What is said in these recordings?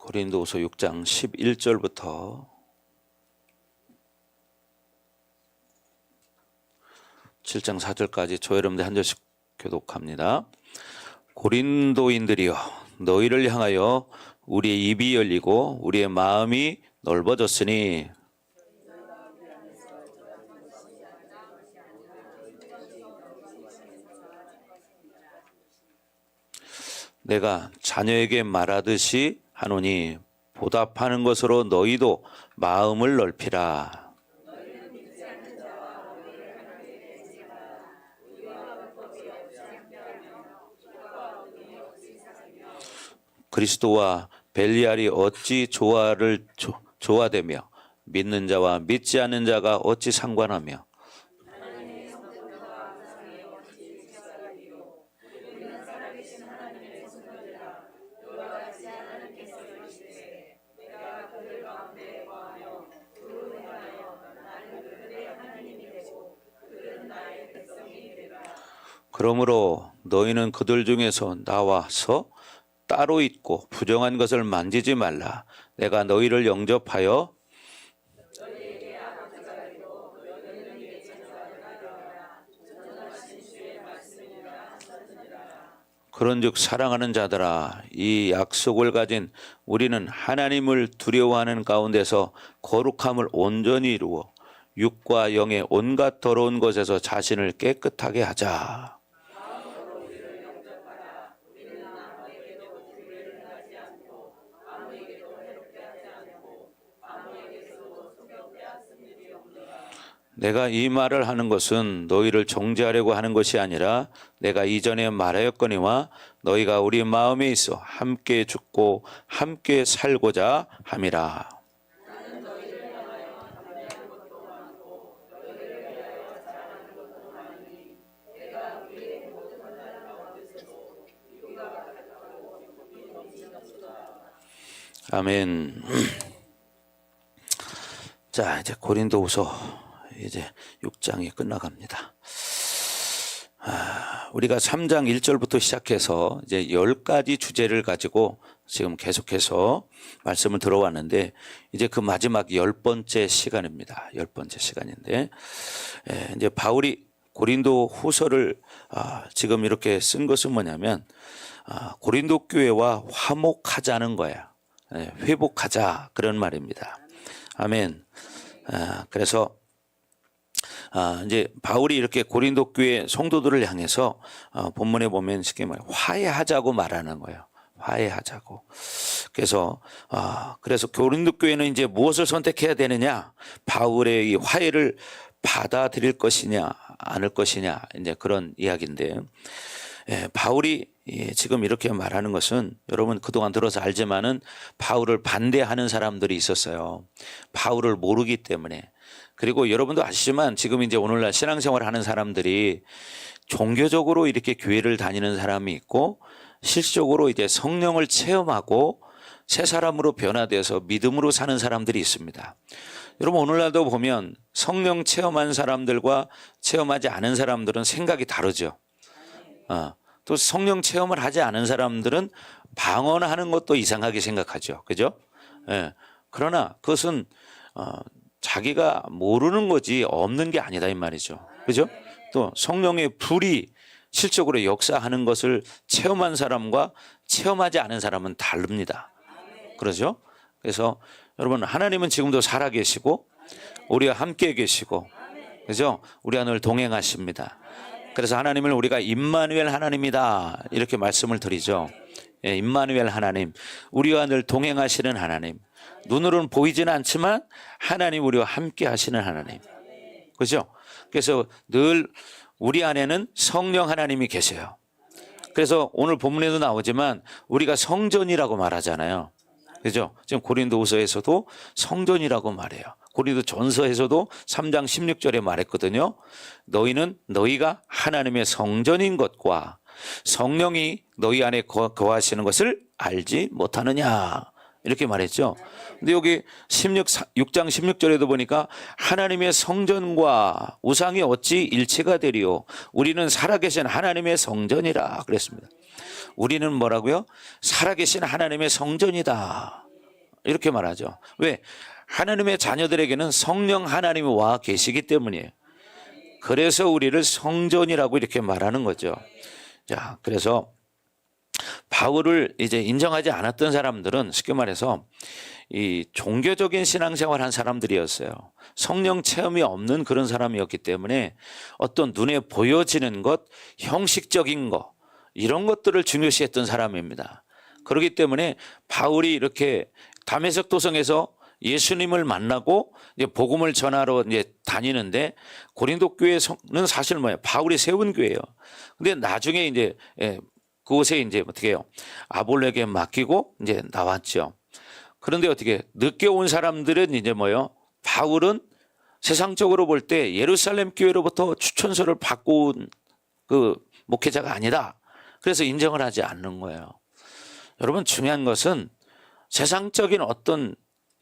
고린도후서 6장 11절부터 7장 4절까지 저 여러분들 한 절씩 교독합니다. 고린도인들이여, 너희를 향하여 우리의 입이 열리고 우리의 마음이 넓어졌으니 내가 자녀에게 말하듯이 하노니 보답하는 것으로 너희도 마음을 넓히라. 그리스도와 벨리알이 어찌 조화되며 믿는 자와 믿지 않는 자가 어찌 상관하며 그러므로 너희는 그들 중에서 나와서 따로 있고 부정한 것을 만지지 말라. 내가 너희를 영접하여 그런즉 사랑하는 자들아, 이 약속을 가진 우리는 하나님을 두려워하는 가운데서 거룩함을 온전히 이루어 육과 영의 온갖 더러운 것에서 자신을 깨끗하게 하자. 내가 이 말을 하는 것은 너희를 정죄하려고 하는 것이 아니라 내가 이전에 말하였거니와 너희가 우리 마음에 있어 함께 죽고 함께 살고자 함이라. 아멘. 자, 이제 고린도후서 이제 6장이 끝나갑니다. 우리가 3장 1절부터 시작해서 이제 10가지 주제를 가지고 지금 계속해서 말씀을 들어왔는데 이제 그 마지막 10번째 시간입니다. 10번째 시간인데 이제 바울이 고린도 후서를 지금 이렇게 쓴 것은 뭐냐면 고린도 교회와 화목하자는 거야. 회복하자, 그런 말입니다. 아멘. 그래서 이제 바울이 이렇게 고린도 교회 성도들을 향해서 본문에 보면 쉽게 말해 화해하자고 말하는 거예요. 화해하자고. 그래서 고린도 교회는 이제 무엇을 선택해야 되느냐? 바울의 이 화해를 받아들일 것이냐, 않을 것이냐, 이제 그런 이야기인데, 바울이 지금 이렇게 말하는 것은 여러분 그동안 들어서 알지만은 바울을 반대하는 사람들이 있었어요. 바울을 모르기 때문에. 그리고 여러분도 아시지만 지금 이제 오늘날 신앙생활을 하는 사람들이 종교적으로 이렇게 교회를 다니는 사람이 있고 실질적으로 이제 성령을 체험하고 새 사람으로 변화돼서 믿음으로 사는 사람들이 있습니다. 여러분 오늘날도 보면 성령 체험한 사람들과 체험하지 않은 사람들은 생각이 다르죠. 또 성령 체험을 하지 않은 사람들은 방언하는 것도 이상하게 생각하죠. 그죠? 그러나 그것은 자기가 모르는 거지 없는 게 아니다 이 말이죠. 그죠? 또 성령의 불이 실적으로 역사하는 것을 체험한 사람과 체험하지 않은 사람은 다릅니다. 그러죠? 그래서 여러분 하나님은 지금도 살아계시고 우리와 함께 계시고, 그죠? 우리와 늘 동행하십니다. 그래서 하나님을 우리가 임마누엘 하나님이다 이렇게 말씀을 드리죠. 임마누엘 하나님, 우리와 늘 동행하시는 하나님, 눈으로는 보이지는 않지만 하나님 우리와 함께 하시는 하나님, 그죠? 그래서 늘 우리 안에는 성령 하나님이 계세요. 그래서 오늘 본문에도 나오지만 우리가 성전이라고 말하잖아요. 그죠? 지금 고린도후서에서도 성전이라고 말해요. 고린도 전서에서도 3장 16절에 말했거든요. 너희는 너희가 하나님의 성전인 것과 성령이 너희 안에 거하시는 것을 알지 못하느냐 이렇게 말했죠. 근데 여기 6장 16절에도 보니까 하나님의 성전과 우상이 어찌 일치가 되리요? 우리는 살아계신 하나님의 성전이라 그랬습니다. 우리는 뭐라고요? 살아계신 하나님의 성전이다. 이렇게 말하죠. 왜? 하나님의 자녀들에게는 성령 하나님이 와 계시기 때문이에요. 그래서 우리를 성전이라고 이렇게 말하는 거죠. 자, 그래서 바울을 이제 인정하지 않았던 사람들은 쉽게 말해서 이 종교적인 신앙생활 한 사람들이었어요. 성령 체험이 없는 그런 사람이었기 때문에 어떤 눈에 보여지는 것, 형식적인 것, 이런 것들을 중요시했던 사람입니다. 그렇기 때문에 바울이 이렇게 다메섹 도성에서 예수님을 만나고 이제 복음을 전하러 이제 다니는데, 고린도 교회는 사실 뭐예요? 바울이 세운 교회예요. 근데 나중에 이제 그곳에 이제 어떻게 해요? 아볼로에게 맡기고 이제 나왔죠. 그런데 어떻게 늦게 온 사람들은 이제 뭐요? 바울은 세상적으로 볼 때 예루살렘 교회로부터 추천서를 받고 온 그 목회자가 아니다. 그래서 인정을 하지 않는 거예요. 여러분, 중요한 것은 세상적인 어떤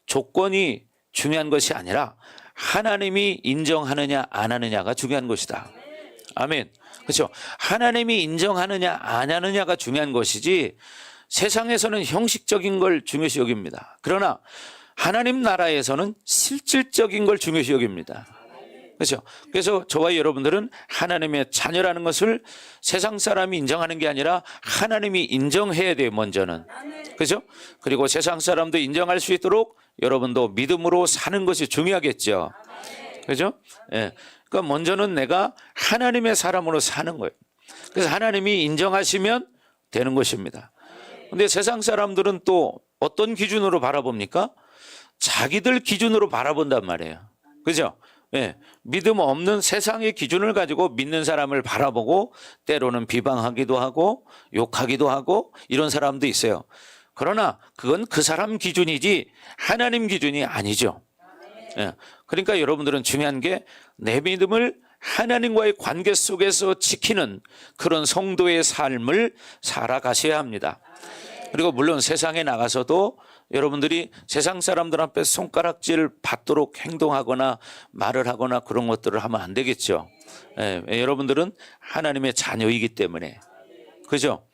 조건이 중요한 것이 아니라 하나님이 인정하느냐 안 하느냐가 중요한 것이다. 아멘. 그렇죠. 하나님이 인정하느냐 안 하느냐가 중요한 것이지 세상에서는 형식적인 걸 중요시 여깁니다. 그러나 하나님 나라에서는 실질적인 걸 중요시 여깁니다. 그렇죠. 그래서 저와 여러분들은 하나님의 자녀라는 것을 세상 사람이 인정하는 게 아니라 하나님이 인정해야 돼요, 먼저는. 그렇죠. 그리고 세상 사람도 인정할 수 있도록 여러분도 믿음으로 사는 것이 중요하겠죠. 그렇죠. 예. 그러니까 먼저는 내가 하나님의 사람으로 사는 거예요. 그래서 하나님이 인정하시면 되는 것입니다. 근데 세상 사람들은 또 어떤 기준으로 바라봅니까? 자기들 기준으로 바라본단 말이에요. 그죠? 예. 믿음 없는 세상의 기준을 가지고 믿는 사람을 바라보고 때로는 비방하기도 하고 욕하기도 하고 이런 사람도 있어요. 그러나 그건 그 사람 기준이지 하나님 기준이 아니죠. 예. 그러니까 여러분들은 중요한 게 내 믿음을 하나님과의 관계 속에서 지키는 그런 성도의 삶을 살아가셔야 합니다. 그리고 물론 세상에 나가서도 여러분들이 세상 사람들 앞에 손가락질 받도록 행동하거나 말을 하거나 그런 것들을 하면 안 되겠죠. 예, 여러분들은 하나님의 자녀이기 때문에. 그죠?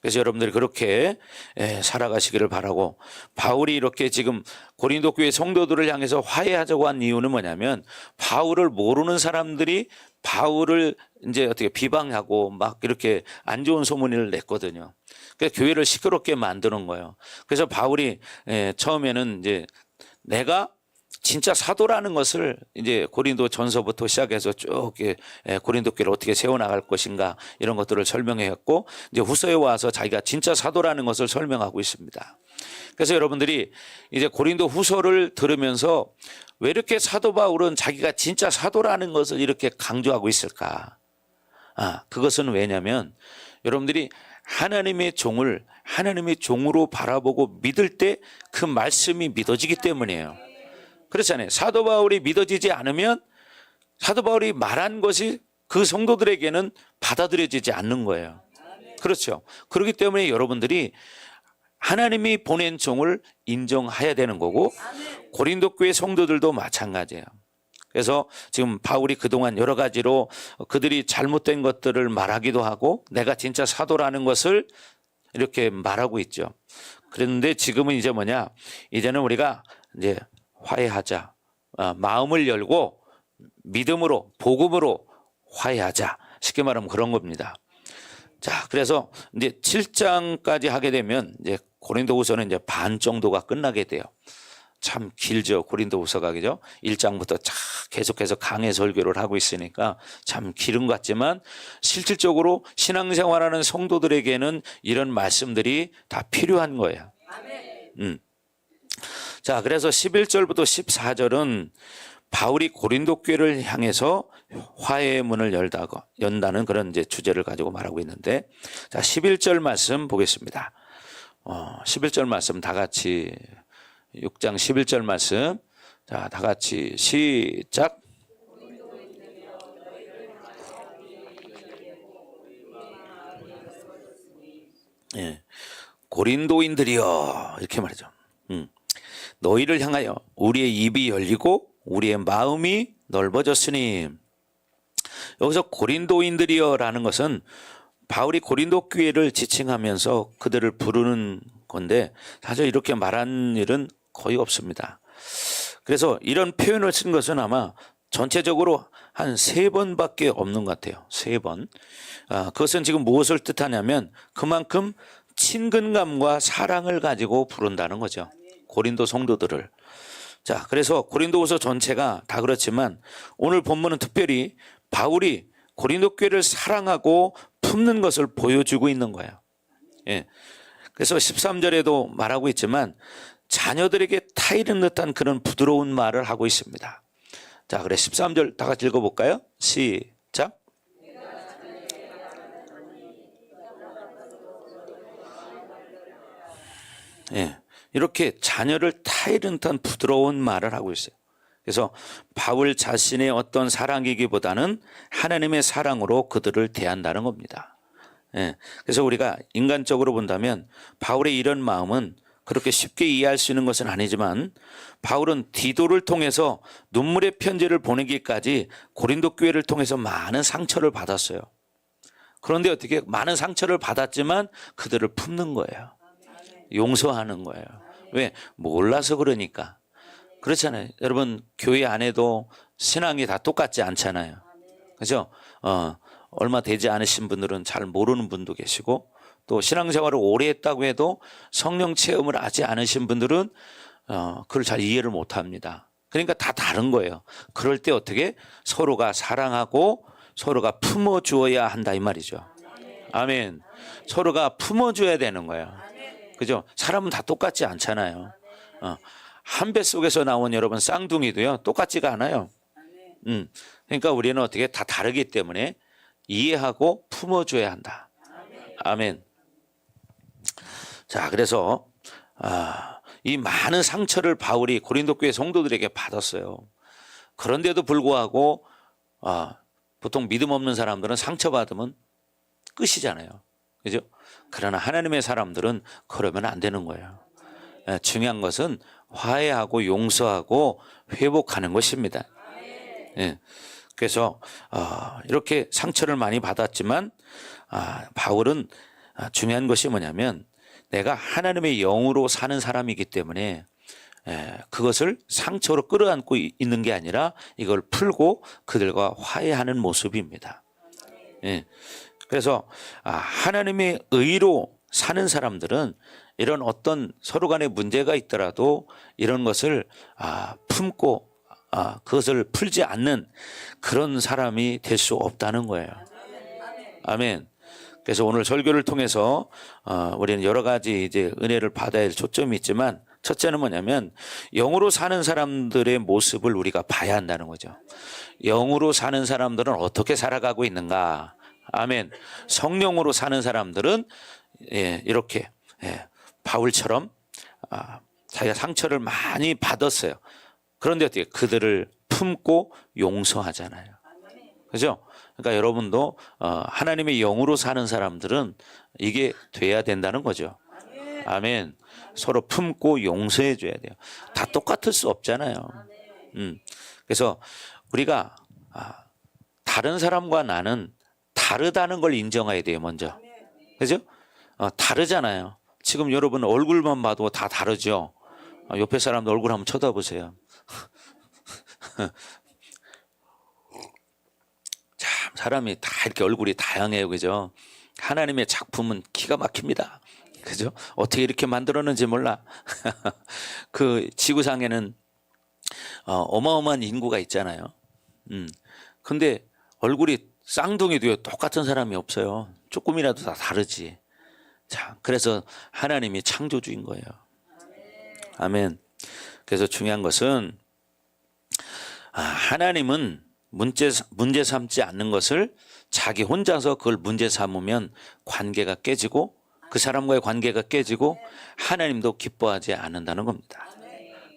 그래서 여러분들이 그렇게 살아가시기를 바라고, 바울이 이렇게 지금 고린도 교회 성도들을 향해서 화해하자고 한 이유는 뭐냐면, 바울을 모르는 사람들이 바울을 이제 어떻게 비방하고 막 이렇게 안 좋은 소문을 냈거든요. 그래서 교회를 시끄럽게 만드는 거예요. 그래서 바울이 처음에는 이제 내가 진짜 사도라는 것을 이제 고린도 전서부터 시작해서 쭉 고린도 교회를 어떻게 세워나갈 것인가 이런 것들을 설명했고, 이제 후서에 와서 자기가 진짜 사도라는 것을 설명하고 있습니다. 그래서 여러분들이 이제 고린도 후서를 들으면서 왜 이렇게 사도 바울은 자기가 진짜 사도라는 것을 이렇게 강조하고 있을까? 그것은 왜냐면 여러분들이 하나님의 종을 하나님의 종으로 바라보고 믿을 때 그 말씀이 믿어지기 때문이에요. 그렇잖아요. 사도 바울이 믿어지지 않으면 사도 바울이 말한 것이 그 성도들에게는 받아들여지지 않는 거예요. 그렇죠. 그렇기 때문에 여러분들이 하나님이 보낸 종을 인정해야 되는 거고, 고린도 교회 성도들도 마찬가지예요. 그래서 지금 바울이 그동안 여러 가지로 그들이 잘못된 것들을 말하기도 하고 내가 진짜 사도라는 것을 이렇게 말하고 있죠. 그런데 지금은 이제 뭐냐, 이제는 우리가 이제 화해하자, 마음을 열고 믿음으로 복음으로 화해하자, 쉽게 말하면 그런 겁니다. 자, 그래서 이제 7장까지 하게 되면 이제 고린도후서는 이제 반 정도가 끝나게 돼요. 참 길죠, 고린도후서가. 그죠? 1장부터 계속해서 강해 설교를 하고 있으니까 참 길은 것 같지만 실질적으로 신앙생활하는 성도들에게는 이런 말씀들이 다 필요한 거예요. 자, 그래서 11절부터 14절은 바울이 고린도 교회를 향해서 화해의 문을 연다는 그런 이제 주제를 가지고 말하고 있는데, 자, 11절 말씀 보겠습니다. 11절 말씀 다 같이, 6장 11절 말씀, 자, 다 같이 시작. 예, 고린도인들이여, 이렇게 말이죠. 너희를 향하여 우리의 입이 열리고 우리의 마음이 넓어졌으니. 여기서 고린도인들이여 라는 것은 바울이 고린도 교회를 지칭하면서 그들을 부르는 건데 사실 이렇게 말한 일은 거의 없습니다. 그래서 이런 표현을 쓴 것은 아마 전체적으로 한 3번밖에 없는 것 같아요. 3번. 그것은 지금 무엇을 뜻하냐면 그만큼 친근감과 사랑을 가지고 부른다는 거죠. 고린도 성도들을. 자, 그래서 고린도후서 전체가 다 그렇지만 오늘 본문은 특별히 바울이 고린도 교회를 사랑하고 품는 것을 보여주고 있는 거예요. 예. 그래서 13절에도 말하고 있지만 자녀들에게 타이른 듯한 그런 부드러운 말을 하고 있습니다. 자, 그래 13절 다 같이 읽어볼까요? 시작. 예, 이렇게 자녀를 타이른 듯한 부드러운 말을 하고 있어요. 그래서 바울 자신의 어떤 사랑이기보다는 하나님의 사랑으로 그들을 대한다는 겁니다. 예, 그래서 우리가 인간적으로 본다면 바울의 이런 마음은 그렇게 쉽게 이해할 수 있는 것은 아니지만 바울은 디도를 통해서 눈물의 편지를 보내기까지 고린도 교회를 통해서 많은 상처를 받았어요. 그런데 어떻게 많은 상처를 받았지만 그들을 품는 거예요. 용서하는 거예요. 왜? 몰라서 그러니까. 그렇잖아요. 여러분 교회 안에도 신앙이 다 똑같지 않잖아요. 그죠? 얼마 되지 않으신 분들은 잘 모르는 분도 계시고 또 신앙생활을 오래 했다고 해도 성령 체험을 하지 않으신 분들은 그걸 잘 이해를 못합니다. 그러니까 다 다른 거예요. 그럴 때 어떻게 서로가 사랑하고 서로가 품어주어야 한다 이 말이죠. 아멘. 서로가 품어줘야 되는 거예요. 그죠? 사람은 다 똑같지 않잖아요. 한 배 속에서 나온 여러분 쌍둥이도요 똑같지가 않아요. 그러니까 우리는 어떻게 다 다르기 때문에 이해하고 품어줘야 한다. 아멘. 자, 그래서 이 많은 상처를 바울이 고린도 교회 성도들에게 받았어요. 그런데도 불구하고 보통 믿음 없는 사람들은 상처받으면 끝이잖아요. 그죠? 그러나 하나님의 사람들은 그러면 안 되는 거예요. 중요한 것은 화해하고 용서하고 회복하는 것입니다. 예. 그래서 이렇게 상처를 많이 받았지만 바울은 중요한 것이 뭐냐면 내가 하나님의 영으로 사는 사람이기 때문에 그것을 상처로 끌어안고 있는 게 아니라 이걸 풀고 그들과 화해하는 모습입니다. 예. 그래서 하나님의 의로 사는 사람들은 이런 어떤 서로 간에 문제가 있더라도 이런 것을 품고 그것을 풀지 않는 그런 사람이 될 수 없다는 거예요. 아멘. 그래서 오늘 설교를 통해서 우리는 여러 가지 이제 은혜를 받아야 할 초점이 있지만 첫째는 뭐냐면 영으로 사는 사람들의 모습을 우리가 봐야 한다는 거죠. 영으로 사는 사람들은 어떻게 살아가고 있는가? 아멘. 성령으로 사는 사람들은 이렇게 바울처럼 자기가 상처를 많이 받았어요. 그런데 어떻게 그들을 품고 용서하잖아요. 그죠? 그러니까 여러분도 하나님의 영으로 사는 사람들은 이게 돼야 된다는 거죠. 아멘. 서로 품고 용서해 줘야 돼요. 다 똑같을 수 없잖아요. 그래서 우리가 다른 사람과 나는 다르다는 걸 인정해야 돼요. 먼저. 그죠? 다르잖아요. 지금 여러분 얼굴만 봐도 다 다르죠. 옆에 사람들 얼굴 한번 쳐다보세요. 참 사람이 다 이렇게 얼굴이 다양해요. 그죠? 하나님의 작품은 기가 막힙니다. 그죠? 어떻게 이렇게 만들었는지 몰라. 그 지구상에는 어마어마한 인구가 있잖아요. 근데 얼굴이 쌍둥이도요 똑같은 사람이 없어요. 조금이라도 다 다르지. 자, 그래서 하나님이 창조주인 거예요. 아멘. 그래서 중요한 것은 하나님은 문제 삼지 않는 것을 자기 혼자서 그걸 문제 삼으면 관계가 깨지고 그 사람과의 관계가 깨지고 하나님도 기뻐하지 않는다는 겁니다.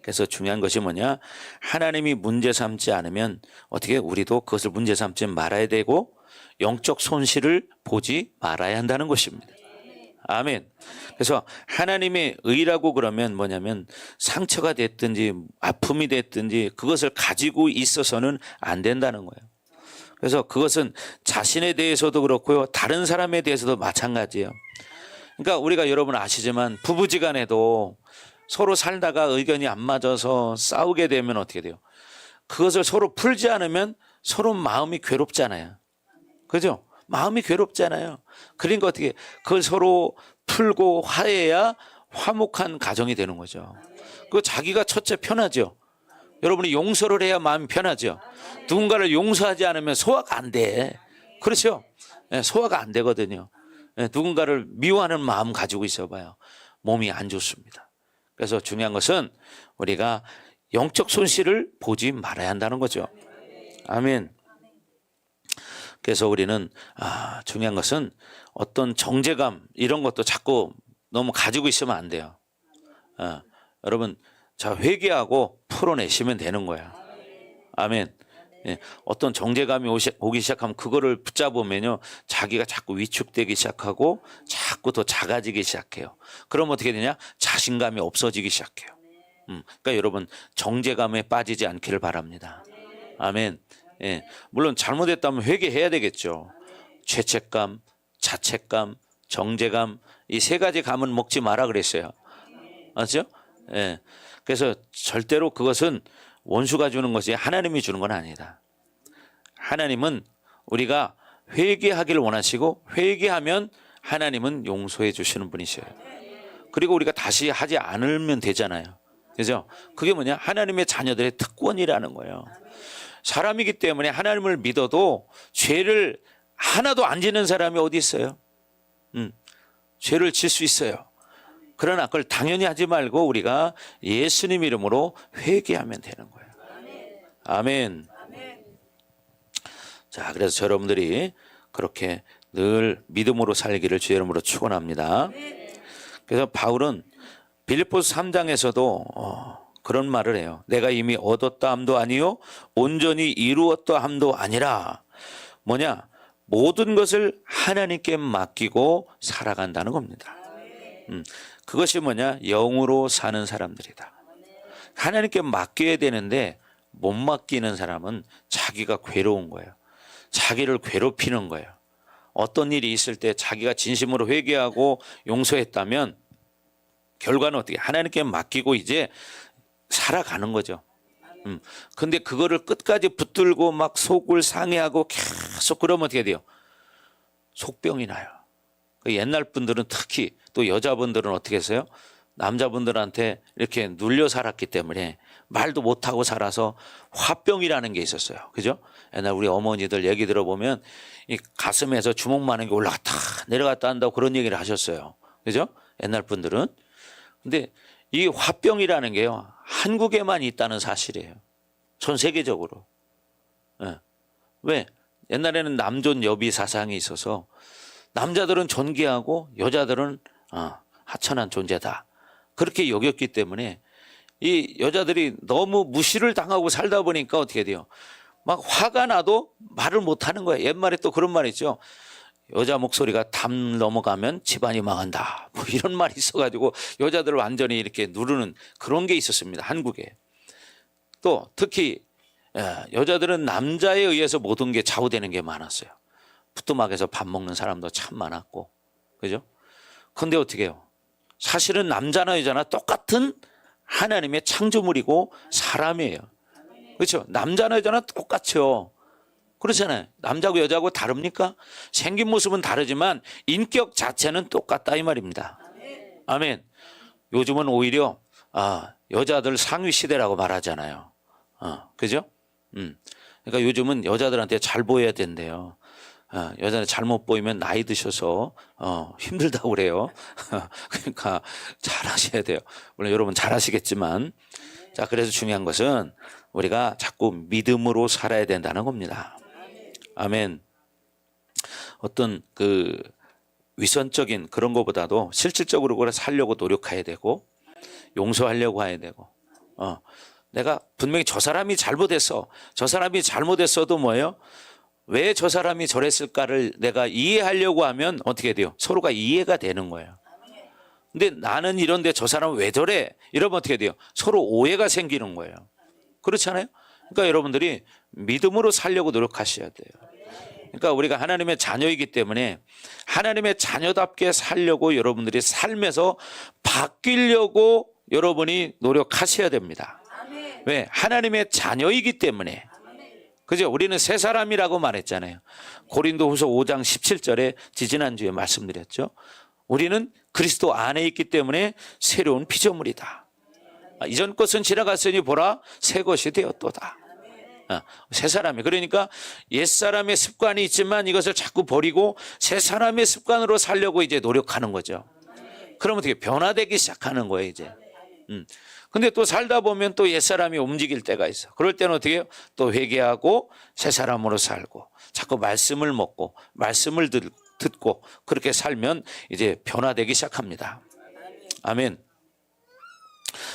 그래서 중요한 것이 뭐냐? 하나님이 문제 삼지 않으면 어떻게 우리도 그것을 문제 삼지 말아야 되고 영적 손실을 보지 말아야 한다는 것입니다. 아멘. 그래서 하나님의 의라고 그러면 뭐냐면 상처가 됐든지 아픔이 됐든지 그것을 가지고 있어서는 안 된다는 거예요. 그래서 그것은 자신에 대해서도 그렇고요. 다른 사람에 대해서도 마찬가지예요. 그러니까 우리가 여러분 아시지만 부부지간에도 서로 살다가 의견이 안 맞아서 싸우게 되면 어떻게 돼요? 그것을 서로 풀지 않으면 서로 마음이 괴롭잖아요. 그죠? 마음이 괴롭잖아요. 그러니까 어떻게 그걸 서로 풀고 화해야 화목한 가정이 되는 거죠. 그 자기가 첫째 편하죠. 여러분이 용서를 해야 마음이 편하죠. 누군가를 용서하지 않으면 소화가 안 돼. 그렇죠? 네, 소화가 안 되거든요. 네, 누군가를 미워하는 마음 가지고 있어봐요. 몸이 안 좋습니다. 그래서 중요한 것은 우리가 영적 손실을 보지 말아야 한다는 거죠. 아멘. 그래서 우리는 중요한 것은 어떤 정죄감 이런 것도 자꾸 너무 가지고 있으면 안 돼요. 여러분 자 회개하고 풀어내시면 되는 거야. 아멘. 예, 어떤 정죄감이 오기 시작하면 그거를 붙잡으면요 자기가 자꾸 위축되기 시작하고 자꾸 더 작아지기 시작해요. 그럼 어떻게 되냐? 자신감이 없어지기 시작해요. 그러니까 여러분 정죄감에 빠지지 않기를 바랍니다. 아멘. 예, 물론 잘못했다면 회개해야 되겠죠. 죄책감, 자책감, 정죄감 이 세 가지 감은 먹지 마라 그랬어요. 맞죠? 예. 그래서 절대로 그것은 원수가 주는 것이 하나님이 주는 건 아니다. 하나님은 우리가 회개하기를 원하시고 회개하면 하나님은 용서해 주시는 분이셔요. 그리고 우리가 다시 하지 않으면 되잖아요. 그죠? 그게 뭐냐? 하나님의 자녀들의 특권이라는 거예요. 사람이기 때문에 하나님을 믿어도 죄를 하나도 안 지는 사람이 어디 있어요? 죄를 질 수 있어요. 그러나 그걸 당연히 하지 말고 우리가 예수님 이름으로 회개하면 되는 거예요. 아멘. 자, 그래서 여러분들이 그렇게 늘 믿음으로 살기를 주의 이름으로 축원합니다. 그래서 바울은 빌립보서 3장에서도 그런 말을 해요. 내가 이미 얻었다 함도 아니요 온전히 이루었다 함도 아니라 뭐냐? 모든 것을 하나님께 맡기고 살아간다는 겁니다. 그것이 뭐냐? 영으로 사는 사람들이다. 하나님께 맡겨야 되는데 못 맡기는 사람은 자기가 괴로운 거예요. 자기를 괴롭히는 거예요. 어떤 일이 있을 때 자기가 진심으로 회개하고 용서했다면 결과는 어떻게? 하나님께 맡기고 이제 살아가는 거죠. 근데 그거를 끝까지 붙들고 막 속을 상해하고 계속 그러면 어떻게 돼요? 속병이 나요. 옛날 분들은 특히 또 여자분들은 어떻게 했어요? 남자분들한테 이렇게 눌려 살았기 때문에 말도 못하고 살아서 화병이라는 게 있었어요. 그죠? 옛날 우리 어머니들 얘기 들어보면 이 가슴에서 주먹만한 게 올라갔다 내려갔다 한다고 그런 얘기를 하셨어요. 그죠? 옛날 분들은. 근데 이 화병이라는 게요. 한국에만 있다는 사실이에요. 전 세계적으로. 네. 왜? 옛날에는 남존 여비 사상이 있어서 남자들은 존귀하고 여자들은 하천한 존재다. 그렇게 여겼기 때문에 이 여자들이 너무 무시를 당하고 살다 보니까 어떻게 돼요? 막 화가 나도 말을 못하는 거예요. 옛말에 또 그런 말 있죠. 여자 목소리가 담 넘어가면 집안이 망한다. 뭐 이런 말이 있어가지고 여자들을 완전히 이렇게 누르는 그런 게 있었습니다. 한국에. 또 특히 여자들은 남자에 의해서 모든 게 좌우되는 게 많았어요. 부뚜막에서 밥 먹는 사람도 참 많았고. 그죠? 근데 어떻게 해요? 사실은 남자나 여자나 똑같은 하나님의 창조물이고 사람이에요. 그렇죠? 남자나 여자나 똑같죠. 그렇잖아요. 남자고 여자고 다릅니까? 생긴 모습은 다르지만 인격 자체는 똑같다 이 말입니다. 아멘. 요즘은 오히려 여자들 상위 시대라고 말하잖아요. 그죠? 그러니까 요즘은 여자들한테 잘 보여야 된대요. 여자는 잘못 보이면 나이 드셔서 힘들다고 그래요. 그러니까 잘하셔야 돼요. 물론 여러분 잘하시겠지만 자 그래서 중요한 것은 우리가 자꾸 믿음으로 살아야 된다는 겁니다. 아멘. 어떤 그 위선적인 그런 것보다도 실질적으로 그래 살려고 노력해야 되고 용서하려고 해야 되고 내가 분명히 저 사람이 잘못했어. 저 사람이 잘못했어도 뭐예요? 왜 저 사람이 저랬을까를 내가 이해하려고 하면 어떻게 돼요? 서로가 이해가 되는 거예요. 근데 나는 이런데 저 사람은 왜 저래? 이러면 어떻게 돼요? 서로 오해가 생기는 거예요. 그렇잖아요? 그러니까 여러분들이 믿음으로 살려고 노력하셔야 돼요. 그러니까 우리가 하나님의 자녀이기 때문에 하나님의 자녀답게 살려고 여러분들이 삶에서 바뀌려고 여러분이 노력하셔야 됩니다. 왜? 하나님의 자녀이기 때문에. 그죠? 우리는 새 사람이라고 말했잖아요. 고린도후서 5장 17절에 지지난주에 말씀드렸죠. 우리는 그리스도 안에 있기 때문에 새로운 피조물이다. 이전 것은 지나갔으니 보라 새 것이 되었도다. 새 사람이. 그러니까 옛사람의 습관이 있지만 이것을 자꾸 버리고 새 사람의 습관으로 살려고 이제 노력하는 거죠. 그러면 어떻게 변화되기 시작하는 거예요, 이제. 근데 또 살다 보면 또 옛사람이 움직일 때가 있어. 그럴 때는 어떻게 해요? 또 회개하고 새 사람으로 살고 자꾸 말씀을 먹고 말씀을 듣고 그렇게 살면 이제 변화되기 시작합니다. 아멘.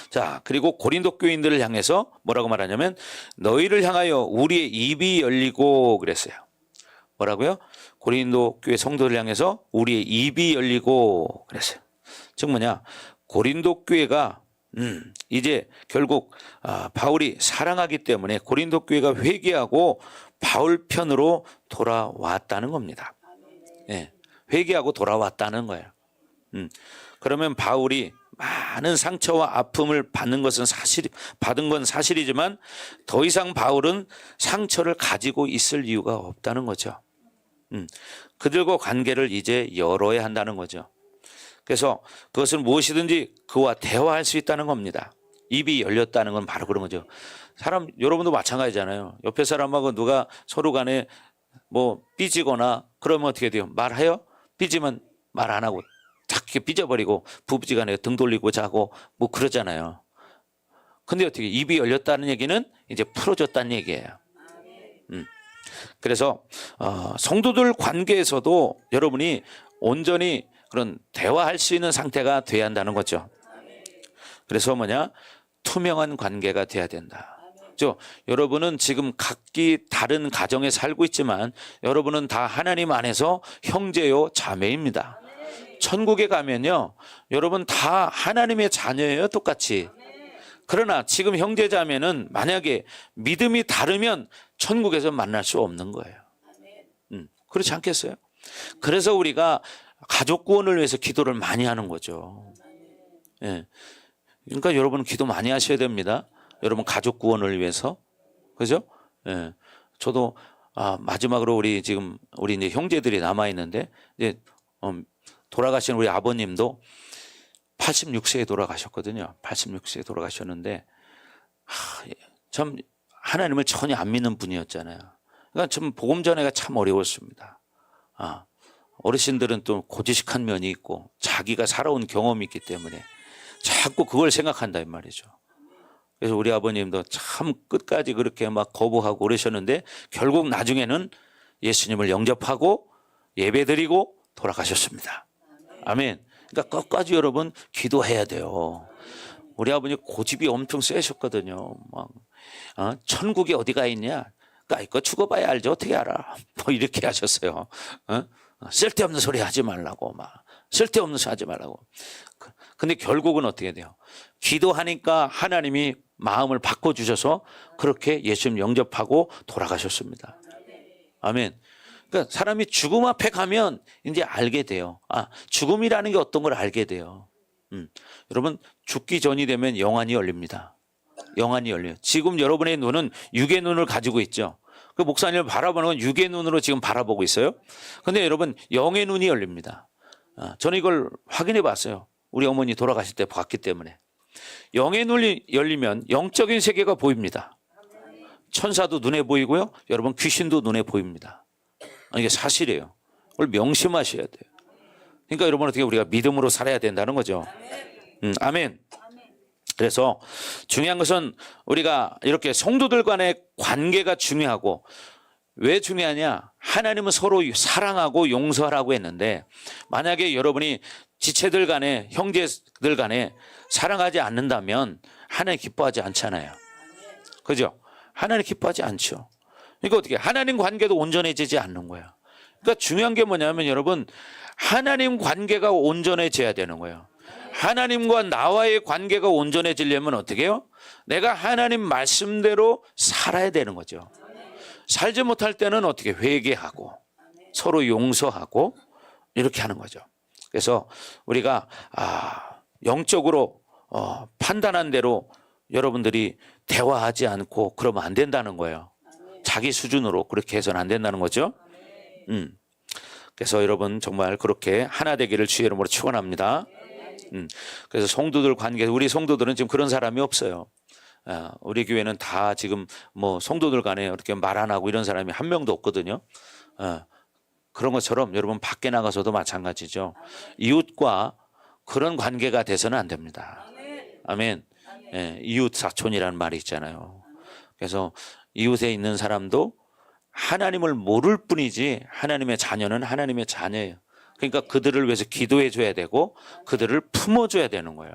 자, 그리고 고린도 교인들을 향해서 뭐라고 말하냐면 너희를 향하여 우리의 입이 열리고 그랬어요. 뭐라고요? 고린도 교회 성도를 향해서 우리의 입이 열리고 그랬어요. 즉 뭐냐? 고린도 교회가 이제 결국 바울이 사랑하기 때문에 고린도 교회가 회개하고 바울 편으로 돌아왔다는 겁니다. 예, 회개하고 돌아왔다는 거예요. 그러면 바울이 많은 상처와 아픔을 받는 것은 받은 건 사실이지만 더 이상 바울은 상처를 가지고 있을 이유가 없다는 거죠. 그들과 관계를 이제 열어야 한다는 거죠. 그래서 그것은 무엇이든지 그와 대화할 수 있다는 겁니다. 입이 열렸다는 건 바로 그런 거죠. 여러분도 마찬가지잖아요. 옆에 사람하고 누가 서로 간에 뭐 삐지거나 그러면 어떻게 돼요? 말해요? 삐지면 말 안 하고 탁 이렇게 삐져버리고 부부지간에 등 돌리고 자고 뭐 그러잖아요. 근데 어떻게 입이 열렸다는 얘기는 이제 풀어졌다는 얘기예요. 그래서 성도들 관계에서도 여러분이 온전히 그런 대화할 수 있는 상태가 돼야 한다는 거죠. 그래서 뭐냐? 투명한 관계가 돼야 된다. 여러분은 지금 각기 다른 가정에 살고 있지만 여러분은 다 하나님 안에서 형제요 자매입니다. 천국에 가면요 여러분 다 하나님의 자녀예요, 똑같이. 그러나 지금 형제 자매는 만약에 믿음이 다르면 천국에서 만날 수 없는 거예요. 그렇지 않겠어요? 그래서 우리가 가족 구원을 위해서 기도를 많이 하는 거죠. 예. 그러니까 여러분은 기도 많이 하셔야 됩니다. 여러분 가족 구원을 위해서. 그죠? 예. 저도 마지막으로 우리 이제 형제들이 남아 있는데 이제 돌아가신 우리 아버님도 86세에 돌아가셨거든요. 86세에 돌아가셨는데 참 하나님을 전혀 안 믿는 분이었잖아요. 그러니까 참 복음 전해가 참 어려웠습니다. 어르신들은 또 고지식한 면이 있고 자기가 살아온 경험이 있기 때문에 자꾸 그걸 생각한다 이 말이죠. 그래서 우리 아버님도 참 끝까지 그렇게 막 거부하고 그러셨는데 결국 나중에는 예수님을 영접하고 예배드리고 돌아가셨습니다. 아멘. 그러니까 끝까지 여러분 기도해야 돼요. 우리 아버님 고집이 엄청 세셨거든요. 천국이 어디가 있냐? 까이거 죽어봐야 알죠. 어떻게 알아? 뭐 이렇게 하셨어요. 쓸데없는 소리 하지 말라고 쓸데없는 소리 하지 말라고. 근데 결국은 어떻게 돼요? 기도하니까 하나님이 마음을 바꿔주셔서 그렇게 예수님 영접하고 돌아가셨습니다. 아멘. 그러니까 사람이 죽음 앞에 가면 이제 알게 돼요. 죽음이라는 게 어떤 걸 알게 돼요. 여러분 죽기 전이 되면 영안이 열립니다. 영안이 열려요. 지금 여러분의 눈은 육의 눈을 가지고 있죠. 그 목사님을 바라보는 건 육의 눈으로 지금 바라보고 있어요. 근데 여러분 영의 눈이 열립니다. 저는 이걸 확인해 봤어요. 우리 어머니 돌아가실 때 봤기 때문에. 영의 눈이 열리면 영적인 세계가 보입니다. 천사도 눈에 보이고요. 여러분 귀신도 눈에 보입니다. 이게 사실이에요. 그걸 명심하셔야 돼요. 그러니까 여러분 어떻게 우리가 믿음으로 살아야 된다는 거죠. 아멘. 그래서 중요한 것은 우리가 이렇게 성도들 간의 관계가 중요하고 왜 중요하냐? 하나님은 서로 사랑하고 용서하라고 했는데 만약에 여러분이 지체들 간에 형제들 간에 사랑하지 않는다면 하나님 기뻐하지 않잖아요. 그죠? 하나님 기뻐하지 않죠. 그러니까 어떻게 하나님 관계도 온전해지지 않는 거예요. 그러니까 중요한 게 뭐냐면 여러분 하나님 관계가 온전해져야 되는 거예요. 하나님과 나와의 관계가 온전해지려면 어떻게 해요? 내가 하나님 말씀대로 살아야 되는 거죠. 살지 못할 때는 어떻게 회개하고 서로 용서하고 이렇게 하는 거죠. 그래서 우리가 영적으로 판단한 대로 여러분들이 대화하지 않고 그러면 안 된다는 거예요. 자기 수준으로 그렇게 해서는 안 된다는 거죠. 그래서 여러분 정말 그렇게 하나 되기를 주의 이름으로 축원합니다. 그래서 성도들 관계, 우리 성도들은 지금 그런 사람이 없어요. 우리 교회는 다 지금 뭐 성도들 간에 이렇게 말 안 하고 이런 사람이 한 명도 없거든요. 그런 것처럼 여러분 밖에 나가서도 마찬가지죠. 이웃과 그런 관계가 돼서는 안 됩니다. 아멘. 예, 이웃 사촌이라는 말이 있잖아요. 그래서 이웃에 있는 사람도 하나님을 모를 뿐이지 하나님의 자녀는 하나님의 자녀예요. 그러니까 그들을 위해서 기도해 줘야 되고 그들을 품어줘야 되는 거예요.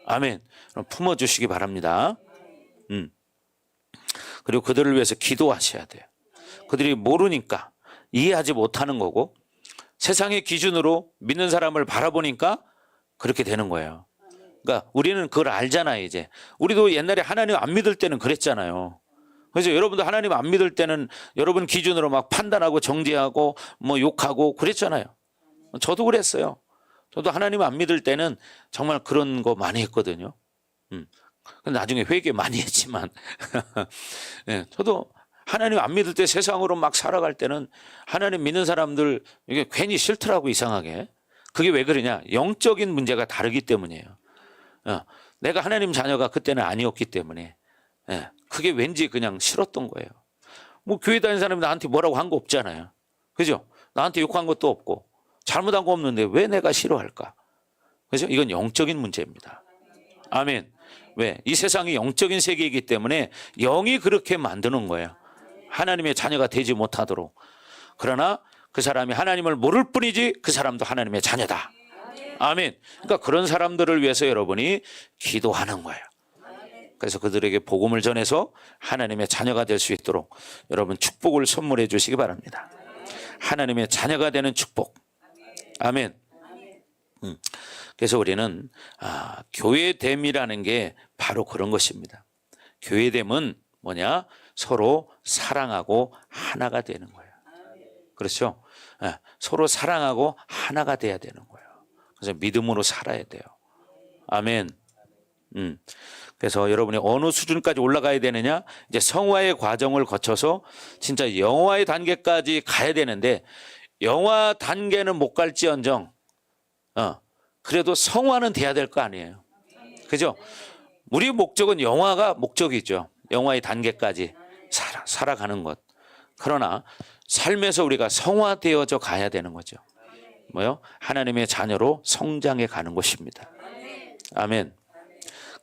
아멘. 그럼 품어주시기 바랍니다. 그리고 그들을 위해서 기도하셔야 돼요. 그들이 모르니까 이해하지 못하는 거고 세상의 기준으로 믿는 사람을 바라보니까 그렇게 되는 거예요. 그러니까 우리는 그걸 알잖아요. 이제 우리도 옛날에 하나님 안 믿을 때는 그랬잖아요. 그래서 여러분도 하나님 안 믿을 때는 여러분 기준으로 막 판단하고 정죄하고 뭐 욕하고 그랬잖아요. 저도 그랬어요. 저도 하나님 안 믿을 때는 정말 그런 거 많이 했거든요. 근데 나중에 회개 많이 했지만 네, 저도 하나님 안 믿을 때 세상으로 막 살아갈 때는 하나님 믿는 사람들 이게 괜히 싫더라고 이상하게. 그게 왜 그러냐? 영적인 문제가 다르기 때문이에요. 내가 하나님 자녀가 그때는 아니었기 때문에 그게 왠지 그냥 싫었던 거예요. 뭐 교회 다니는 사람이 나한테 뭐라고 한 거 없잖아요. 그죠? 나한테 욕한 것도 없고 잘못한 거 없는데 왜 내가 싫어할까? 그죠? 이건 영적인 문제입니다. 아멘. 왜? 이 세상이 영적인 세계이기 때문에 영이 그렇게 만드는 거예요. 하나님의 자녀가 되지 못하도록. 그러나 그 사람이 하나님을 모를 뿐이지 그 사람도 하나님의 자녀다. 아멘. 그러니까 그런 사람들을 위해서 여러분이 기도하는 거예요. 그래서 그들에게 복음을 전해서 하나님의 자녀가 될 수 있도록 여러분 축복을 선물해 주시기 바랍니다. 하나님의 자녀가 되는 축복. 아멘. 그래서 우리는 교회됨이라는 게 바로 그런 것입니다. 교회됨은 뭐냐? 서로 사랑하고 하나가 되는 거예요. 그렇죠? 서로 사랑하고 하나가 돼야 되는 거예요. 그래서 믿음으로 살아야 돼요. 아멘. 그래서 여러분이 어느 수준까지 올라가야 되느냐? 이제 성화의 과정을 거쳐서 진짜 영화의 단계까지 가야 되는데 영화 단계는 못 갈지언정 그래도 성화는 돼야 될 거 아니에요. 그죠? 우리 목적은 영화가 목적이죠. 영화의 단계까지 살아가는 것. 그러나 삶에서 우리가 성화되어져 가야 되는 거죠. 뭐요? 하나님의 자녀로 성장해 가는 것입니다. 아멘.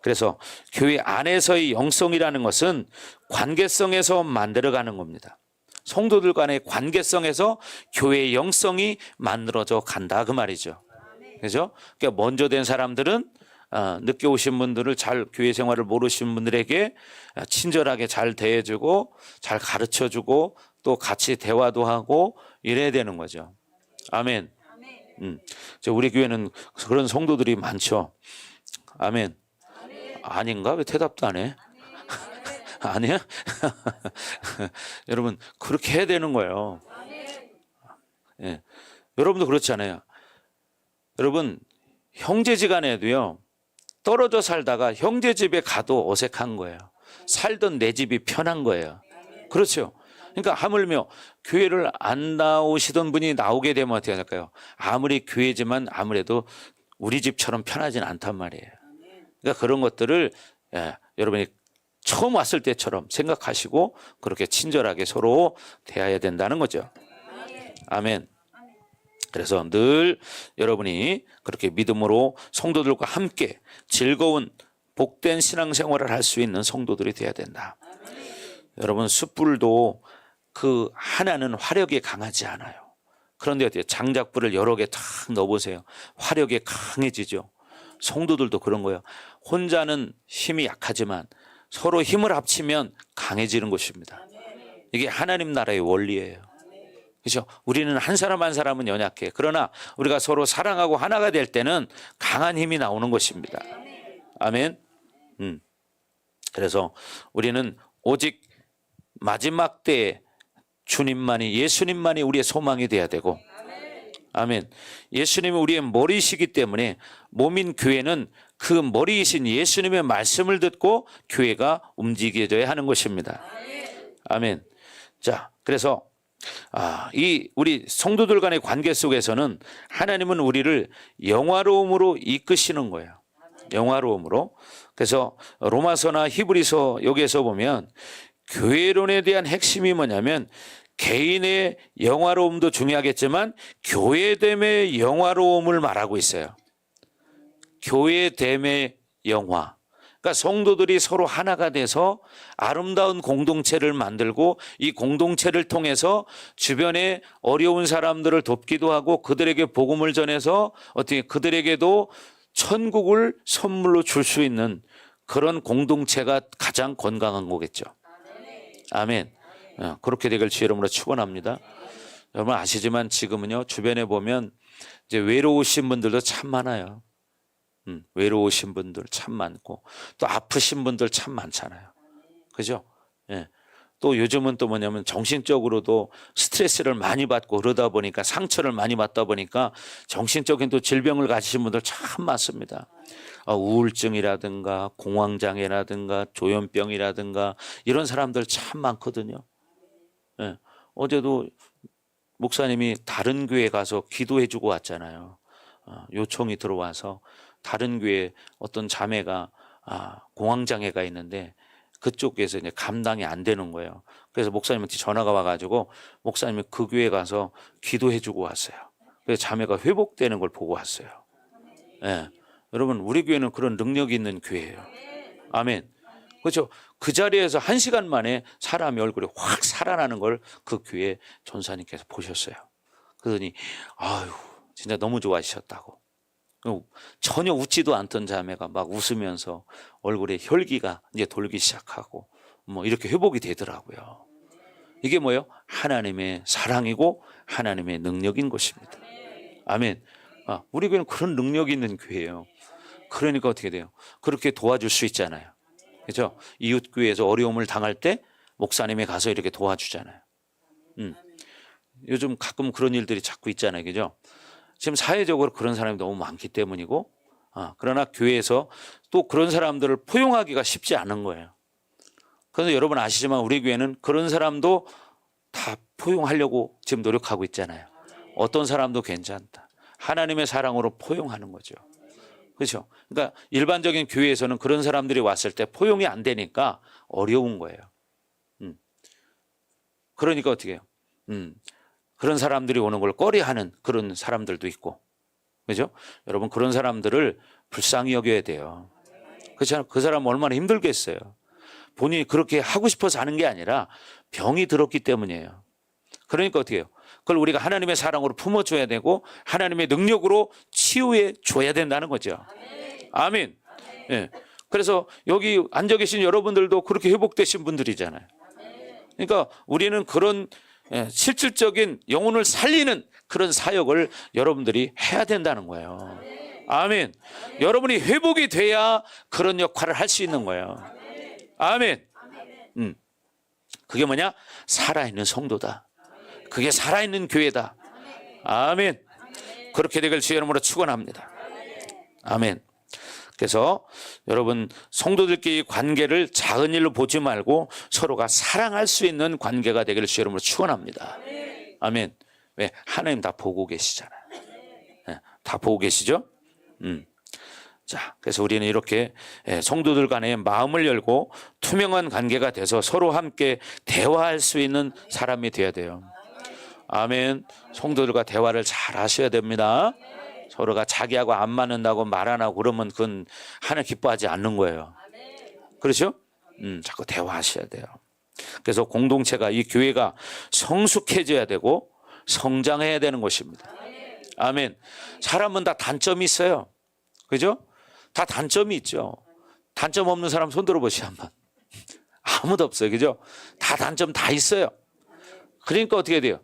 그래서 교회 안에서의 영성이라는 것은 관계성에서 만들어가는 겁니다. 성도들 간의 관계성에서 교회의 영성이 만들어져 간다 그 말이죠. 그죠? 그러니까 먼저 된 사람들은 늦게 오신 분들을 잘 교회 생활을 모르신 분들에게 친절하게 잘 대해주고 잘 가르쳐주고 또 같이 대화도 하고 이래야 되는 거죠. 아멘. 우리 교회는 그런 성도들이 많죠. 아멘. 아닌가? 왜 대답도 안 해? 아니야? 여러분 그렇게 해야 되는 거예요. 예. 여러분도 그렇지 않아요? 여러분 형제지간에도요 떨어져 살다가 형제 집에 가도 어색한 거예요. 살던 내 집이 편한 거예요. 그렇죠? 그러니까 하물며 교회를 안 나오시던 분이 나오게 되면 어떻게 할까요? 아무리 교회지만 아무래도 우리 집처럼 편하진 않단 말이에요. 그러니까 그런 것들을 여러분이 처음 왔을 때처럼 생각하시고 그렇게 친절하게 서로 대해야 된다는 거죠. 아멘. 그래서 늘 여러분이 그렇게 믿음으로 성도들과 함께 즐거운 복된 신앙생활을 할 수 있는 성도들이 되어야 된다. 여러분 숯불도 그 하나는 화력이 강하지 않아요. 그런데 어때요? 장작불을 여러 개 탁 넣어보세요. 화력이 강해지죠. 성도들도 그런 거예요. 혼자는 힘이 약하지만 서로 힘을 합치면 강해지는 것입니다. 이게 하나님 나라의 원리예요. 그렇죠? 우리는 한 사람 한 사람은 연약해. 그러나 우리가 서로 사랑하고 하나가 될 때는 강한 힘이 나오는 것입니다. 아멘. 그래서 우리는 오직 마지막 때에 주님만이, 예수님만이 우리의 소망이 돼야 되고, 아멘. 예수님이 우리의 머리이시기 때문에 몸인 교회는 그 머리이신 예수님의 말씀을 듣고 교회가 움직여져야 하는 것입니다. 아멘. 자, 그래서 이 우리 성도들 간의 관계 속에서는 하나님은 우리를 영화로움으로 이끄시는 거예요. 영화로움으로. 그래서 로마서나 히브리서 여기에서 보면 교회론에 대한 핵심이 뭐냐면 개인의 영화로움도 중요하겠지만 교회됨의 영화로움을 말하고 있어요. 교회됨의 영화. 그러니까 성도들이 서로 하나가 돼서 아름다운 공동체를 만들고 이 공동체를 통해서 주변에 어려운 사람들을 돕기도 하고 그들에게 복음을 전해서 어떻게 그들에게도 천국을 선물로 줄 수 있는 그런 공동체가 가장 건강한 거겠죠. 아멘. 그렇게 되길 주의 이름으로 축원합니다. 여러분 아시지만 지금은요 주변에 보면 이제 외로우신 분들도 참 많아요. 외로우신 분들 참 많고 또 아프신 분들 참 많잖아요. 그죠? 예. 또 요즘은 또 뭐냐면 정신적으로도 스트레스를 많이 받고 그러다 보니까 상처를 많이 받다 보니까 정신적인 또 질병을 가지신 분들 참 많습니다. 우울증이라든가 공황장애라든가 조현병이라든가 이런 사람들 참 많거든요. 예. 어제도 목사님이 다른 교회 가서 기도해 주고 왔잖아요. 요청이 들어와서 다른 교회 어떤 자매가 공황장애가 있는데 그쪽에서 이제 감당이 안 되는 거예요. 그래서 목사님한테 전화가 와가지고 목사님이 그 교회 가서 기도해 주고 왔어요. 그래서 자매가 회복되는 걸 보고 왔어요. 예. 여러분 우리 교회는 그런 능력이 있는 교회예요. 아멘. 그렇죠. 그 자리에서 1시간 만에 사람의 얼굴이 확 살아나는 걸 그 교회 전사님께서 보셨어요. 그러더니 아유 진짜 너무 좋아하셨다고. 전혀 웃지도 않던 자매가 막 웃으면서 얼굴에 혈기가 이제 돌기 시작하고 뭐 이렇게 회복이 되더라고요. 이게 뭐예요? 하나님의 사랑이고 하나님의 능력인 것입니다. 아멘. 우리 교회는 그런 능력이 있는 교회예요. 그러니까 어떻게 돼요? 그렇게 도와줄 수 있잖아요. 그렇죠? 이웃 교회에서 어려움을 당할 때 목사님이 가서 이렇게 도와주잖아요. 요즘 가끔 그런 일들이 자꾸 있잖아요. 그죠? 지금 사회적으로 그런 사람이 너무 많기 때문이고, 그러나 교회에서 또 그런 사람들을 포용하기가 쉽지 않은 거예요. 그래서 여러분 아시지만 우리 교회는 그런 사람도 다 포용하려고 지금 노력하고 있잖아요. 어떤 사람도 괜찮다. 하나님의 사랑으로 포용하는 거죠. 그렇죠? 그러니까 일반적인 교회에서는 그런 사람들이 왔을 때 포용이 안 되니까 어려운 거예요. 그러니까 어떻게 해요? 그런 사람들이 오는 걸 꺼려하는 그런 사람들도 있고, 그죠? 여러분 그런 사람들을 불쌍히 여겨야 돼요. 그렇잖아요. 그 사람 얼마나 힘들겠어요. 본인이 그렇게 하고 싶어서 하는 게 아니라 병이 들었기 때문이에요. 그러니까 어떻게 해요? 그걸 우리가 하나님의 사랑으로 품어줘야 되고 하나님의 능력으로 치유해 줘야 된다는 거죠. 아멘. 예. 그래서 여기 앉아 계신 여러분들도 그렇게 회복되신 분들이잖아요. 그러니까 우리는 그런 실질적인 영혼을 살리는 그런 사역을 여러분들이 해야 된다는 거예요. 아멘. 여러분이 회복이 돼야 그런 역할을 할 수 있는 거예요. 아멘. 그게 뭐냐? 살아있는 성도다. 그게 살아있는 교회다. 아멘. 그렇게 되길 주의 이름으로 축원합니다. 아멘. 그래서 여러분 성도들끼리 관계를 작은 일로 보지 말고 서로가 사랑할 수 있는 관계가 되기를 주의 이름으로 축원합니다. 아멘. 왜? 하나님 다 보고 계시잖아요. 네, 다 보고 계시죠? 자, 그래서 우리는 이렇게 성도들 간에 마음을 열고 투명한 관계가 돼서 서로 함께 대화할 수 있는 사람이 되어야 돼요. 아멘. 성도들과 대화를 잘 하셔야 됩니다. 서로가 자기하고 안 맞는다고 말 안 하고 그러면 그건 하나님 기뻐하지 않는 거예요. 그렇죠? 자꾸 대화하셔야 돼요. 그래서 공동체가 이 교회가 성숙해져야 되고 성장해야 되는 것입니다. 아멘. 사람은 다 단점이 있어요. 그죠? 다 단점이 있죠. 단점 없는 사람 손 들어보시죠 한번. 아무도 없어요. 그죠? 다 단점 다 있어요. 그러니까 어떻게 돼요?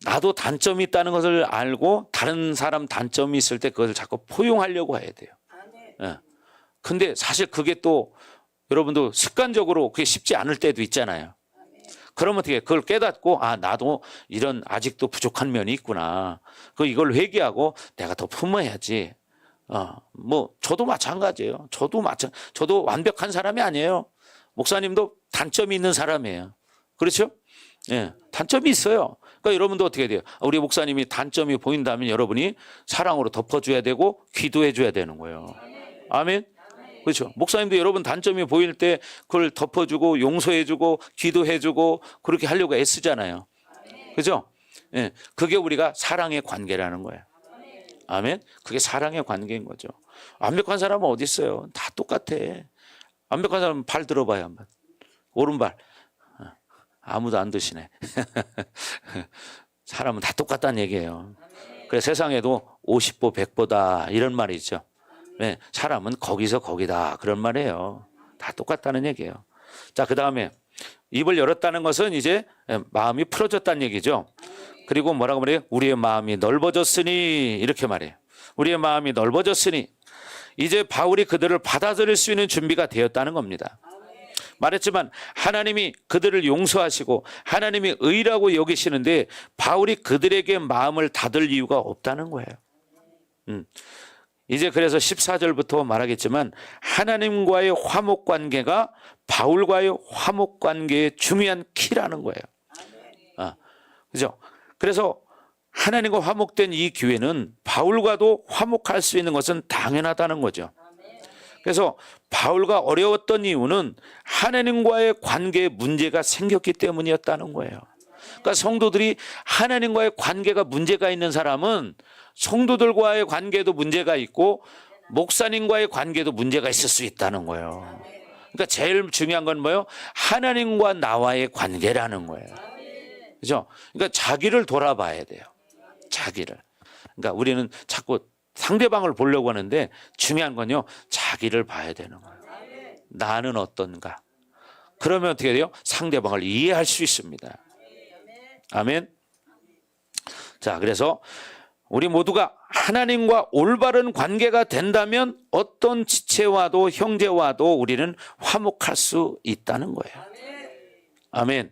나도 단점이 있다는 것을 알고 다른 사람 단점이 있을 때 그것을 자꾸 포용하려고 해야 돼요. 예. 근데 사실 그게 또 여러분도 습관적으로 그게 쉽지 않을 때도 있잖아요. 그러면 어떻게 그걸 깨닫고 나도 이런 아직도 부족한 면이 있구나. 이걸 회개하고 내가 더 품어야지. 뭐 저도 마찬가지예요. 저도 완벽한 사람이 아니에요. 목사님도 단점이 있는 사람이에요. 그렇죠? 예, 단점이 있어요. 그러니까 여러분도 어떻게 돼요? 우리 목사님이 단점이 보인다면 여러분이 사랑으로 덮어줘야 되고 기도해줘야 되는 거예요. 아멘. 그렇죠. 목사님도 여러분 단점이 보일 때 그걸 덮어주고 용서해주고 기도해주고 그렇게 하려고 애쓰잖아요. 그죠? 예, 그게 우리가 사랑의 관계라는 거예요. 아멘. 그게 사랑의 관계인 거죠. 완벽한 사람은 어디 있어요? 다 똑같아. 완벽한 사람은 발 들어봐요 한번. 오른발. 아무도 안 드시네. 사람은 다 똑같다는 얘기예요. 그래서 세상에도 50보 100보다 이런 말이 있죠. 네, 사람은 거기서 거기다 그런 말이에요. 다 똑같다는 얘기예요. 자, 그 다음에 입을 열었다는 것은 이제 마음이 풀어졌다는 얘기죠. 그리고 뭐라고 말해요? 우리의 마음이 넓어졌으니 이렇게 말해요. 우리의 마음이 넓어졌으니 이제 바울이 그들을 받아들일 수 있는 준비가 되었다는 겁니다. 말했지만 하나님이 그들을 용서하시고 하나님이 의라고 여기시는데 바울이 그들에게 마음을 닫을 이유가 없다는 거예요. 이제 그래서 14절부터 말하겠지만 하나님과의 화목관계가 바울과의 화목관계의 중요한 키라는 거예요. 그죠? 그래서 하나님과 화목된 이 교회는 바울과도 화목할 수 있는 것은 당연하다는 거죠. 그래서 바울과 어려웠던 이유는 하나님과의 관계에 문제가 생겼기 때문이었다는 거예요. 그러니까 성도들이 하나님과의 관계가 문제가 있는 사람은 성도들과의 관계도 문제가 있고 목사님과의 관계도 문제가 있을 수 있다는 거예요. 그러니까 제일 중요한 건 뭐예요? 하나님과 나와의 관계라는 거예요. 그죠? 그러니까 자기를 돌아봐야 돼요. 자기를. 그러니까 우리는 자꾸 상대방을 보려고 하는데 중요한 건요, 자기를 봐야 되는 거예요. 나는 어떤가? 그러면 어떻게 돼요? 상대방을 이해할 수 있습니다. 아멘. 자, 그래서 우리 모두가 하나님과 올바른 관계가 된다면 어떤 지체와도 형제와도 우리는 화목할 수 있다는 거예요. 아멘.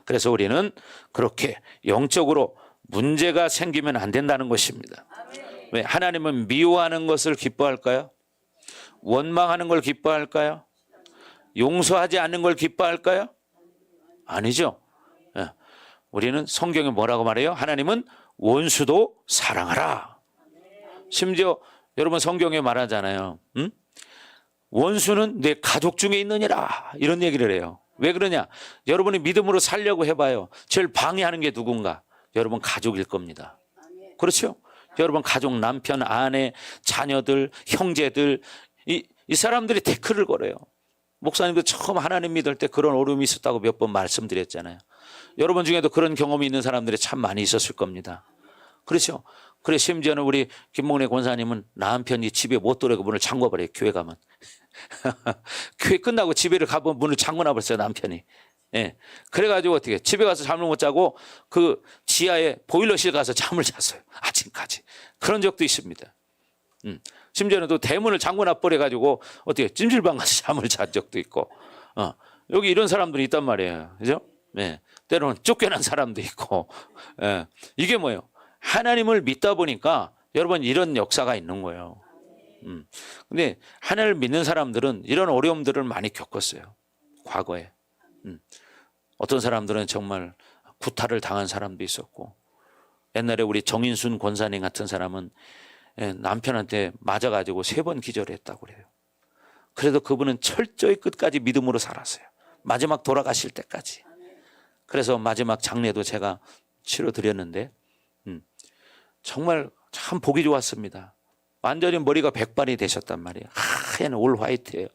그래서 우리는 그렇게 영적으로 문제가 생기면 안 된다는 것입니다. 왜? 하나님은 미워하는 것을 기뻐할까요? 원망하는 걸 기뻐할까요? 용서하지 않는 걸 기뻐할까요? 아니죠. 우리는 성경에 뭐라고 말해요? 하나님은 원수도 사랑하라. 심지어 여러분 성경에 말하잖아요. 원수는 내 가족 중에 있느니라. 이런 얘기를 해요. 왜 그러냐? 여러분이 믿음으로 살려고 해봐요. 제일 방해하는 게 누군가? 여러분 가족일 겁니다. 그렇죠? 여러분 가족, 남편, 아내, 자녀들, 형제들 이 사람들이 태클을 걸어요. 목사님도 처음 하나님 믿을 때 그런 어려움이 있었다고 몇 번 말씀드렸잖아요. 여러분 중에도 그런 경험이 있는 사람들이 참 많이 있었을 겁니다. 그렇죠? 그래 심지어는 우리 김목래 권사님은 남편이 집에 못 들어오고 문을 잠궈버려요. 교회 가면. 교회 끝나고 집에를 가보면 문을 잠궈놔버렸어요. 남편이. 예. 그래가지고 어떻게 집에 가서 잠을 못 자고 그 지하에 보일러실 가서 잠을 잤어요. 아침까지. 그런 적도 있습니다. 심지어는 또 대문을 잠궈놔 버려가지고 어떻게 찜질방 가서 잠을 잔 적도 있고. 여기 이런 사람들이 있단 말이에요. 그죠? 예. 때로는 쫓겨난 사람도 있고. 예. 이게 뭐예요? 하나님을 믿다 보니까 여러분 이런 역사가 있는 거예요. 근데 하나님을 믿는 사람들은 이런 어려움들을 많이 겪었어요. 과거에. 어떤 사람들은 정말 구타를 당한 사람도 있었고, 옛날에 우리 정인순 권사님 같은 사람은 남편한테 맞아가지고 3번 기절했다고 그래요. 그래도 그분은 철저히 끝까지 믿음으로 살았어요. 마지막 돌아가실 때까지. 그래서 마지막 장례도 제가 치러드렸는데 정말 참 보기 좋았습니다. 완전히 머리가 백발이 되셨단 말이에요. 하얀 올 화이트예요.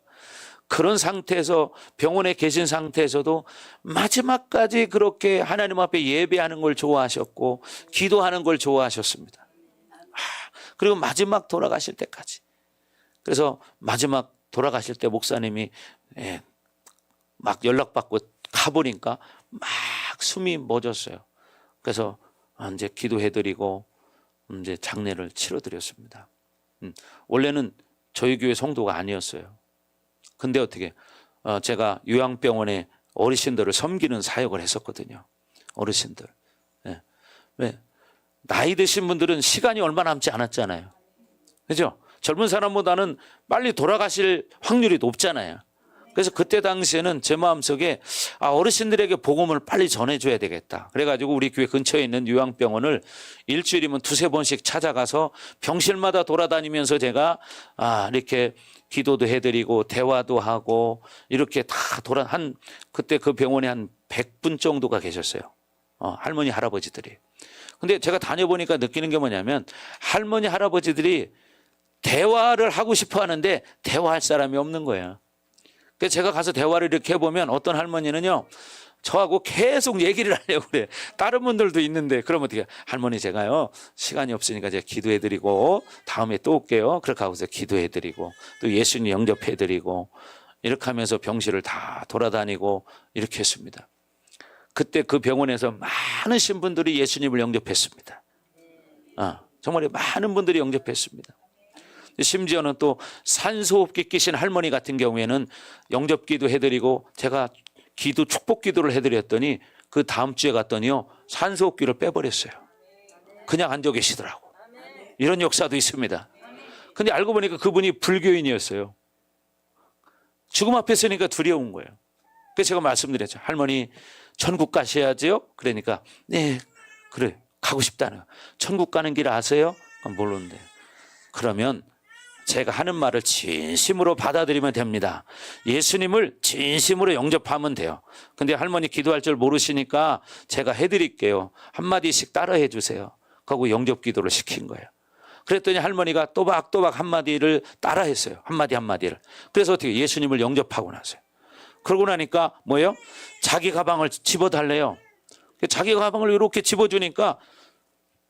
그런 상태에서 병원에 계신 상태에서도 마지막까지 그렇게 하나님 앞에 예배하는 걸 좋아하셨고 기도하는 걸 좋아하셨습니다. 그리고 마지막 돌아가실 때까지. 그래서 마지막 돌아가실 때 목사님이 막 연락받고 가보니까 막 숨이 멎었어요. 그래서 이제 기도해드리고 이제 장례를 치러드렸습니다. 원래는 저희 교회 성도가 아니었어요. 근데 어떻게 제가 요양병원에 어르신들을 섬기는 사역을 했었거든요. 어르신들. 예. 왜? 나이 드신 분들은 시간이 얼마 남지 않았잖아요. 그죠? 젊은 사람보다는 빨리 돌아가실 확률이 높잖아요. 그래서 그때 당시에는 제 마음속에 어르신들에게 복음을 빨리 전해줘야 되겠다. 그래가지고 우리 교회 근처에 있는 요양병원을 일주일이면 두세 번씩 찾아가서 병실마다 돌아다니면서 제가 이렇게 기도도 해드리고 대화도 하고 이렇게 다 그때 그 병원에 한 100분 정도가 계셨어요. 할머니 할아버지들이. 근데 제가 다녀보니까 느끼는 게 뭐냐면 할머니 할아버지들이 대화를 하고 싶어 하는데 대화할 사람이 없는 거예요. 그래서 제가 가서 대화를 이렇게 해보면 어떤 할머니는요, 저하고 계속 얘기를 하려고 그래. 다른 분들도 있는데, 그러면 어떻게, 할머니 제가요, 시간이 없으니까 제가 기도해드리고, 다음에 또 올게요. 그렇게 하고서 기도해드리고, 또 예수님 영접해드리고, 이렇게 하면서 병실을 다 돌아다니고, 이렇게 했습니다. 그때 그 병원에서 많은 신분들이 예수님을 영접했습니다. 정말 많은 분들이 영접했습니다. 심지어는 또 산소호흡기 끼신 할머니 같은 경우에는 영접기도 해드리고 제가 축복 기도를 해드렸더니 그 다음 주에 갔더니요, 산소호흡기를 빼버렸어요. 그냥 앉아 계시더라고. 이런 역사도 있습니다. 근데 알고 보니까 그분이 불교인이었어요. 죽음 앞에 서니까 두려운 거예요. 그래서 제가 말씀드렸죠. 할머니 천국 가셔야죠. 그러니까 네, 그래, 가고 싶다는. 천국 가는 길 아세요? 모르는데. 그러면 제가 하는 말을 진심으로 받아들이면 됩니다. 예수님을 진심으로 영접하면 돼요. 근데 할머니 기도할 줄 모르시니까 제가 해드릴게요. 한마디씩 따라해 주세요. 그리고 영접 기도를 시킨 거예요. 그랬더니 할머니가 또박또박 한마디를 따라했어요. 한마디를. 그래서 어떻게 예수님을 영접하고 나서요. 그러고 나니까 뭐예요? 자기 가방을 집어달래요. 자기 가방을 이렇게 집어주니까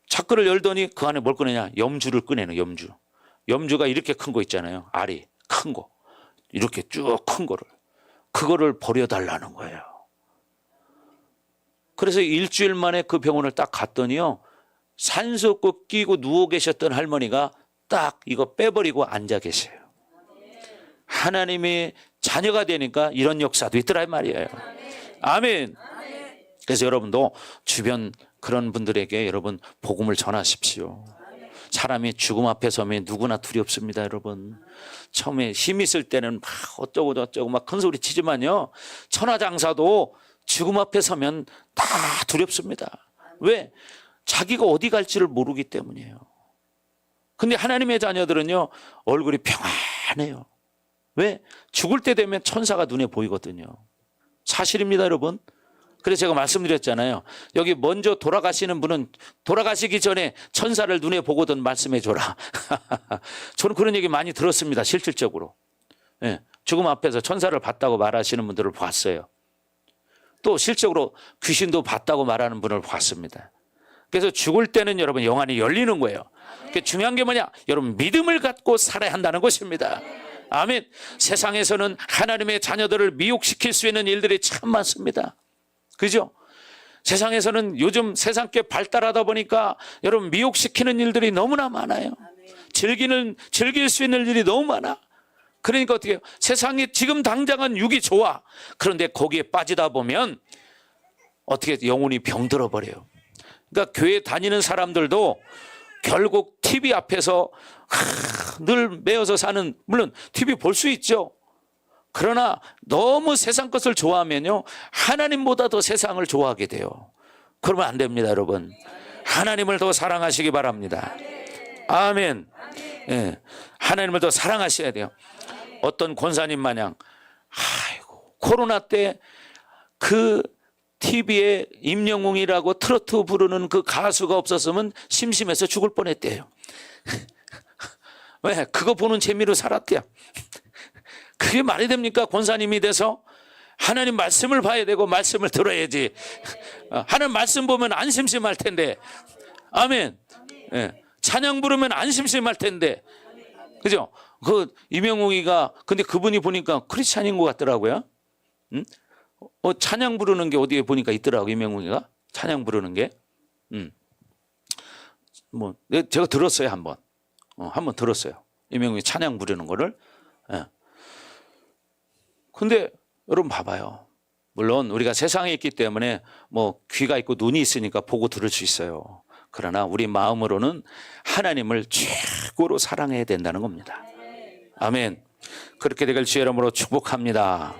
자크를 열더니 그 안에 뭘 꺼내냐? 염주를 꺼내는 염주. 염주가 이렇게 큰 거 있잖아요. 알이 큰 거. 이렇게 쭉 큰 거를. 그거를 버려달라는 거예요. 그래서 일주일 만에 그 병원을 딱 갔더니요, 산소호흡 끼고 누워 계셨던 할머니가 딱 이거 빼버리고 앉아 계세요. 하나님의 자녀가 되니까 이런 역사도 있더라 이 말이에요. 아멘. 그래서 여러분도 주변 그런 분들에게 여러분 복음을 전하십시오. 사람이 죽음 앞에 서면 누구나 두렵습니다, 여러분. 처음에 힘 있을 때는 막 어쩌고 저쩌고 막 큰 소리 치지만요, 천하장사도 죽음 앞에 서면 다 두렵습니다. 왜? 자기가 어디 갈지를 모르기 때문이에요. 근데 하나님의 자녀들은요, 얼굴이 평안해요. 왜? 죽을 때 되면 천사가 눈에 보이거든요. 사실입니다, 여러분. 그래서 제가 말씀드렸잖아요. 여기 먼저 돌아가시는 분은 돌아가시기 전에 천사를 눈에 보고든 말씀해 줘라. 저는 그런 얘기 많이 들었습니다, 실질적으로. 예, 죽음 앞에서 천사를 봤다고 말하시는 분들을 봤어요. 또 실적으로 귀신도 봤다고 말하는 분을 봤습니다. 그래서 죽을 때는 여러분 영안이 열리는 거예요. 중요한 게 뭐냐? 여러분 믿음을 갖고 살아야 한다는 것입니다. 아멘. 세상에서는 하나님의 자녀들을 미혹시킬 수 있는 일들이 참 많습니다. 그죠? 세상에서는 요즘 세상께 발달하다 보니까 여러분 미혹시키는 일들이 너무나 많아요. 즐길 수 있는 일이 너무 많아. 그러니까 어떻게 해요? 세상에 지금 당장은 육이 좋아. 그런데 거기에 빠지다 보면 어떻게 영혼이 병들어 버려요. 그러니까 교회 다니는 사람들도 결국 TV 앞에서 늘 매여서 사는, 물론 TV 볼 수 있죠. 그러나 너무 세상 것을 좋아하면요, 하나님보다 더 세상을 좋아하게 돼요. 그러면 안 됩니다, 여러분. 하나님을 더 사랑하시기 바랍니다. 아멘. 예, 하나님을 더 사랑하셔야 돼요. 어떤 권사님 마냥 코로나 때 그 TV에 임영웅이라고 트로트 부르는 그 가수가 없었으면 심심해서 죽을 뻔했대요. 왜? 그거 보는 재미로 살았대요. 그게 말이 됩니까? 권사님이 돼서 하나님 말씀을 봐야 되고 말씀을 들어야지. 하나님 말씀 보면 안 심심할 텐데. 아멘. 예. 찬양 부르면 안 심심할 텐데. 그죠? 그 임영웅이가, 근데 그분이 보니까 크리스찬인 것 같더라고요. 응? 찬양 부르는 게 어디에 보니까 있더라고, 임영웅이가. 찬양 부르는 게. 제가 들었어요, 한번. 한번 들었어요. 임영웅이 찬양 부르는 거를. 예. 근데 여러분 봐봐요. 물론 우리가 세상에 있기 때문에 뭐 귀가 있고 눈이 있으니까 보고 들을 수 있어요. 그러나 우리 마음으로는 하나님을 최고로 사랑해야 된다는 겁니다. 아멘. 그렇게 되길 주의 이름으로 축복합니다.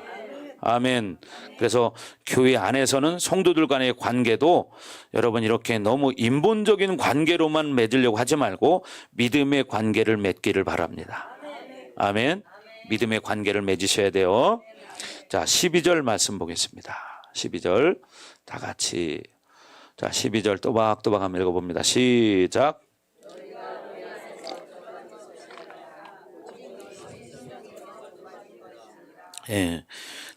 아멘. 그래서 교회 안에서는 성도들 간의 관계도 여러분 이렇게 너무 인본적인 관계로만 맺으려고 하지 말고 믿음의 관계를 맺기를 바랍니다. 아멘. 믿음의 관계를 맺으셔야 돼요. 자, 12절 말씀 보겠습니다. 12절 다 같이. 자, 12절 또박또박 한번 읽어봅니다. 시작. 예,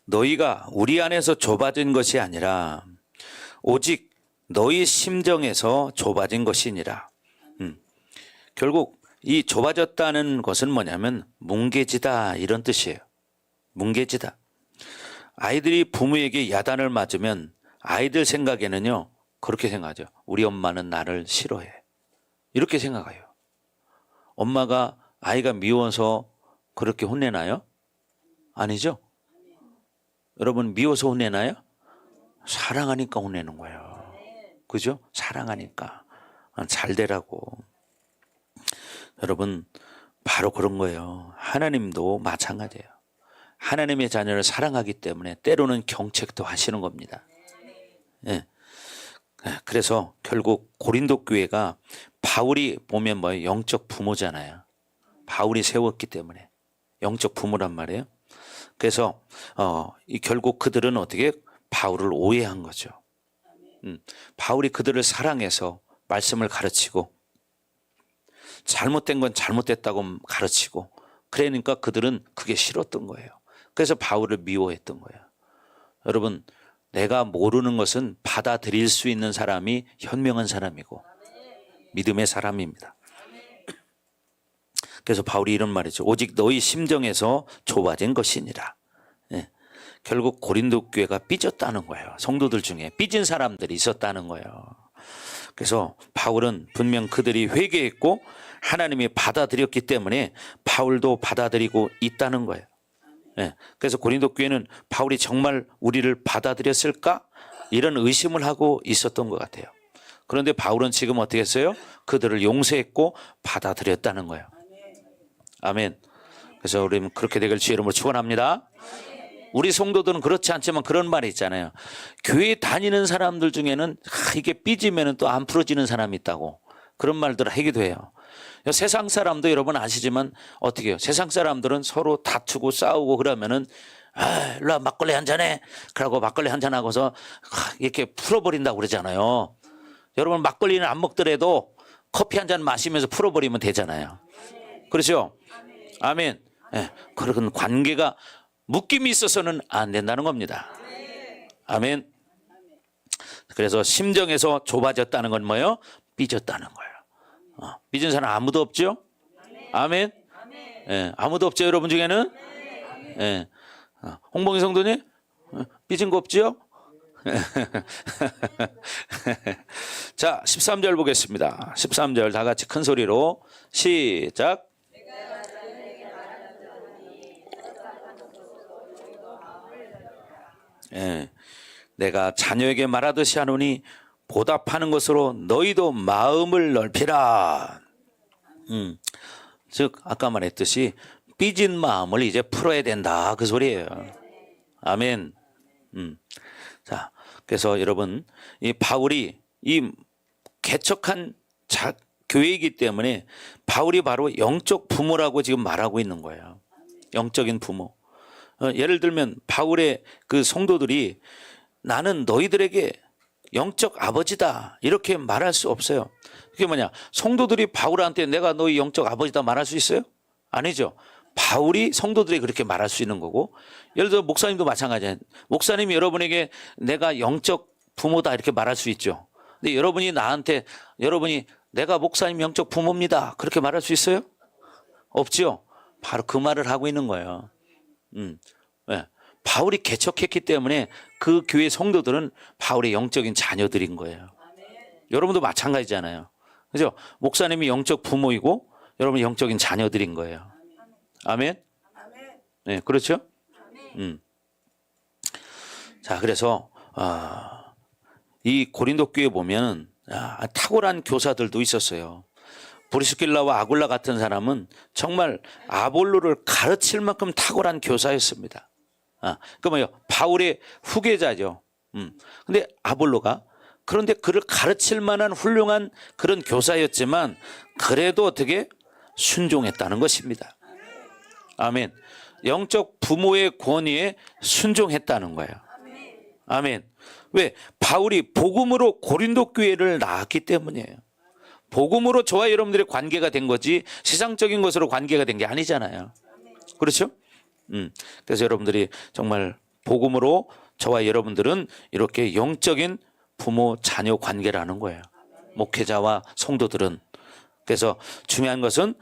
너희가 우리 안에서 좁아진 것이 아니라 오직 너희 심정에서 좁아진 것이니라. 결국 이 좁아졌다는 것은 뭐냐면 뭉개지다 이런 뜻이에요. 뭉개지다. 아이들이 부모에게 야단을 맞으면 아이들 생각에는요 그렇게 생각하죠. 우리 엄마는 나를 싫어해. 이렇게 생각해요. 엄마가 아이가 미워서 그렇게 혼내나요? 아니죠. 여러분 미워서 혼내나요? 사랑하니까 혼내는 거예요. 그죠? 사랑하니까. 잘 되라고. 여러분 바로 그런 거예요. 하나님도 마찬가지예요. 하나님의 자녀를 사랑하기 때문에 때로는 경책도 하시는 겁니다. 예. 그래서 결국 고린도 교회가 바울이 보면 뭐예요? 영적 부모잖아요. 바울이 세웠기 때문에 영적 부모란 말이에요. 그래서 결국 그들은 어떻게 바울을 오해한 거죠. 바울이 그들을 사랑해서 말씀을 가르치고 잘못된 건 잘못됐다고 가르치고 그러니까 그들은 그게 싫었던 거예요. 그래서 바울을 미워했던 거예요. 여러분 내가 모르는 것은 받아들일 수 있는 사람이 현명한 사람이고 믿음의 사람입니다. 그래서 바울이 이런 말이죠. 오직 너희 심정에서 좁아진 것이니라. 예. 결국 고린도 교회가 삐졌다는 거예요. 성도들 중에 삐진 사람들이 있었다는 거예요. 그래서 바울은 분명 그들이 회개했고 하나님이 받아들였기 때문에 바울도 받아들이고 있다는 거예요. 예. 그래서 고린도 교회는 바울이 정말 우리를 받아들였을까? 이런 의심을 하고 있었던 것 같아요. 그런데 바울은 지금 어떻게 했어요? 그들을 용서했고 받아들였다는 거예요. 아멘. 그래서 우리는 그렇게 되길 주의 이름으로 축원합니다. 우리 성도들은 그렇지 않지만 그런 말이 있잖아요. 교회 다니는 사람들 중에는 이게 삐지면 또 안 풀어지는 사람이 있다고 그런 말들을 하기도 해요. 세상 사람도 여러분 아시지만 어떻게 해요? 세상 사람들은 서로 다투고 싸우고 그러면은 일로 와 막걸리 한잔해. 그러고 막걸리 한잔하고서 이렇게 풀어버린다고 그러잖아요. 여러분 막걸리는 안 먹더라도 커피 한잔 마시면서 풀어버리면 되잖아요. 그렇죠? 아멘. 예, 그런 관계가 묶임이 있어서는 안 된다는 겁니다. 아멘. 그래서 심정에서 좁아졌다는 건 뭐예요? 삐졌다는 거예요. 삐진 사람 아무도 없죠? 아멘. 예, 아무도 없죠 여러분 중에는? 예. 홍봉희 성도님 삐진 거 없죠? 자 13절 보겠습니다. 13절 다 같이 큰 소리로 시작. 예, 내가 자녀에게 말하듯이 하노니 보답하는 것으로 너희도 마음을 넓히라. 즉 아까 말했듯이 삐진 마음을 이제 풀어야 된다 그 소리예요. 아멘. 자, 그래서 여러분 이 바울이 이 개척한 교회이기 때문에 바울이 바로 영적 부모라고 지금 말하고 있는 거예요. 영적인 부모. 예를 들면 바울의 그 성도들이 나는 너희들에게 영적 아버지다 이렇게 말할 수 없어요. 그게 뭐냐? 성도들이 바울한테 내가 너희 영적 아버지다 말할 수 있어요? 아니죠. 바울이 성도들이 그렇게 말할 수 있는 거고, 예를 들어 목사님도 마찬가지예요. 목사님이 여러분에게 내가 영적 부모다 이렇게 말할 수 있죠. 근데 여러분이 나한테 여러분이 내가 목사님 영적 부모입니다 그렇게 말할 수 있어요? 없죠. 바로 그 말을 하고 있는 거예요. 네. 바울이 개척했기 때문에 그 교회 성도들은 바울의 영적인 자녀들인 거예요. 여러분도 마찬가지잖아요. 그죠? 목사님이 영적 부모이고 여러분이 영적인 자녀들인 거예요. 아멘? 네, 그렇죠? 자, 그래서 이 고린도 교회에 보면 탁월한 교사들도 있었어요. 브리스길라와 아굴라 같은 사람은 정말 아볼로를 가르칠 만큼 탁월한 교사였습니다. 그 뭐요? 바울의 후계자죠. 근데 아볼로가 그런데 그를 가르칠 만한 훌륭한 그런 교사였지만 그래도 어떻게 순종했다는 것입니다. 아멘. 영적 부모의 권위에 순종했다는 거예요. 아멘. 왜? 바울이 복음으로 고린도 교회를 낳았기 때문이에요. 복음으로 저와 여러분들의 관계가 된 거지 세상적인 것으로 관계가 된 게 아니잖아요. 그렇죠? 그래서 여러분들이 정말 복음으로 저와 여러분들은 이렇게 영적인 부모 자녀 관계라는 거예요. 목회자와 성도들은. 그래서 중요한 것은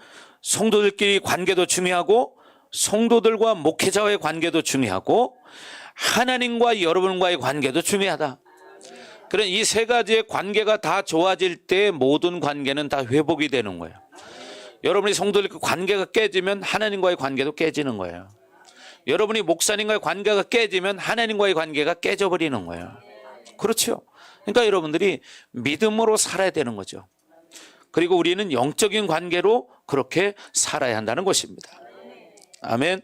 성도들끼리 관계도 중요하고 성도들과 목회자와의 관계도 중요하고 하나님과 여러분과의 관계도 중요하다. 그런 이 세 가지의 관계가 다 좋아질 때 모든 관계는 다 회복이 되는 거예요. 여러분이 성도들과 관계가 깨지면 하나님과의 관계도 깨지는 거예요. 여러분이 목사님과의 관계가 깨지면 하나님과의 관계가 깨져버리는 거예요. 그렇죠? 그러니까 여러분들이 믿음으로 살아야 되는 거죠. 그리고 우리는 영적인 관계로 그렇게 살아야 한다는 것입니다. 아멘.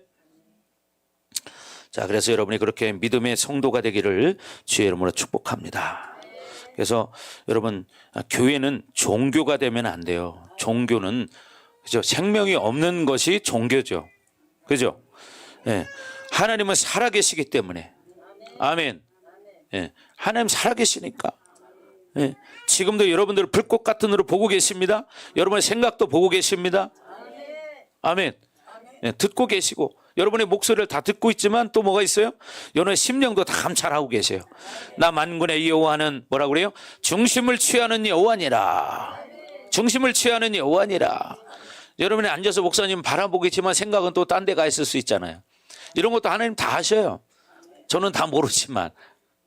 자, 그래서 여러분이 그렇게 믿음의 성도가 되기를 주의 이름으로 축복합니다. 그래서 여러분, 교회는 종교가 되면 안 돼요. 종교는 그죠? 생명이 없는 것이 종교죠. 그죠? 예. 하나님은 살아계시기 때문에. 아멘. 예. 하나님 살아계시니까. 예. 지금도 여러분들 불꽃 같은 눈으로 보고 계십니다. 여러분의 생각도 보고 계십니다. 아멘. 예. 듣고 계시고 여러분의 목소리를 다 듣고 있지만 또 뭐가 있어요? 여러분의 심령도 다 감찰하고 계세요. 나 만군의 여호와는 뭐라고 그래요? 중심을 취하는 여호와니라. 중심을 취하는 여호와니라. 여러분이 앉아서 목사님 바라보겠지만 생각은 또 딴 데 가 있을 수 있잖아요. 이런 것도 하나님 다 하셔요. 저는 다 모르지만.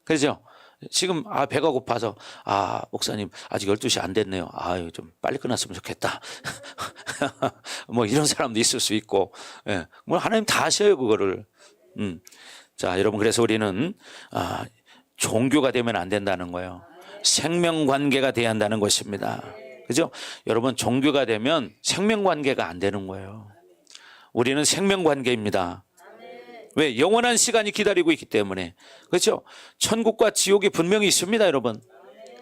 그죠? 지금 배가 고파서 목사님 아직 12시 안 됐네요. 아유 좀 빨리 끝났으면 좋겠다. 뭐 이런 사람도 있을 수 있고. 예. 뭐 하나님 다 하셔요 그거를. 자, 여러분 그래서 우리는 종교가 되면 안 된다는 거예요. 생명 관계가 돼야 한다는 것입니다. 그죠? 여러분 종교가 되면 생명 관계가 안 되는 거예요. 우리는 생명 관계입니다. 왜? 영원한 시간이 기다리고 있기 때문에. 그렇죠? 천국과 지옥이 분명히 있습니다, 여러분.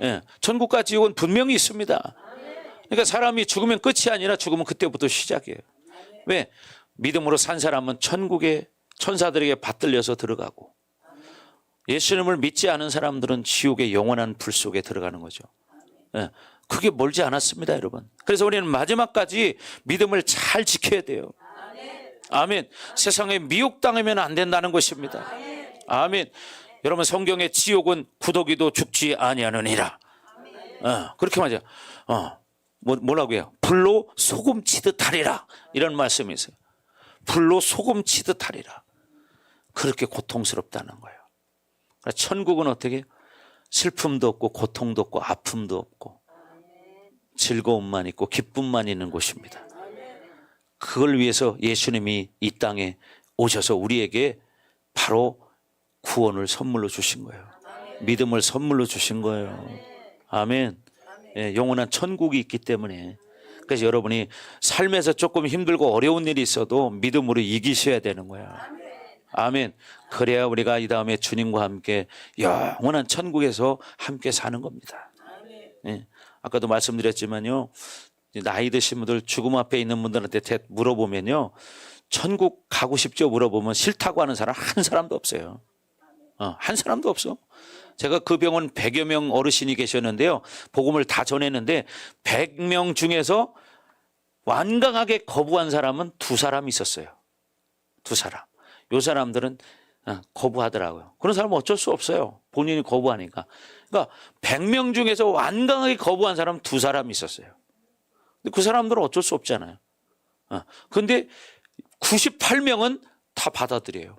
예. 천국과 지옥은 분명히 있습니다. 그러니까 사람이 죽으면 끝이 아니라 죽으면 그때부터 시작이에요. 왜? 믿음으로 산 사람은 천국에 천사들에게 받들려서 들어가고 예수님을 믿지 않은 사람들은 지옥의 영원한 불 속에 들어가는 거죠. 예. 그게 멀지 않았습니다, 여러분. 그래서 우리는 마지막까지 믿음을 잘 지켜야 돼요. 아멘. 세상에 미혹당하면 안 된다는 것입니다. 아멘. 여러분 성경의 지옥은 구더기도 죽지 아니하느니라. 그렇게 말이죠. 뭐라고 해요? 불로 소금 치듯 하리라. 이런 말씀이 있어요. 불로 소금 치듯 하리라. 그렇게 고통스럽다는 거예요. 그러니까 천국은 어떻게? 슬픔도 없고 고통도 없고 아픔도 없고 즐거움만 있고 기쁨만 있는 곳입니다. 그걸 위해서 예수님이 이 땅에 오셔서 우리에게 바로 구원을 선물로 주신 거예요. 믿음을 선물로 주신 거예요. 아멘. 예, 영원한 천국이 있기 때문에. 그래서 여러분이 삶에서 조금 힘들고 어려운 일이 있어도 믿음으로 이기셔야 되는 거예요. 아멘. 그래야 우리가 이 다음에 주님과 함께 영원한 천국에서 함께 사는 겁니다. 예, 아까도 말씀드렸지만요. 나이 드신 분들 죽음 앞에 있는 분들한테 물어보면요. 천국 가고 싶죠? 물어보면 싫다고 하는 사람 한 사람도 없어요. 한 사람도 없어. 제가 그 병원 100여 명 어르신이 계셨는데요. 복음을 다 전했는데 100명 중에서 완강하게 거부한 사람은 2사람 있었어요. 2사람. 요 사람들은 거부하더라고요. 그런 사람은 어쩔 수 없어요. 본인이 거부하니까. 그러니까 100명 중에서 완강하게 거부한 사람은 2사람 있었어요. 그 사람들은 어쩔 수 없잖아요. 그런데 98명은 다 받아들여요.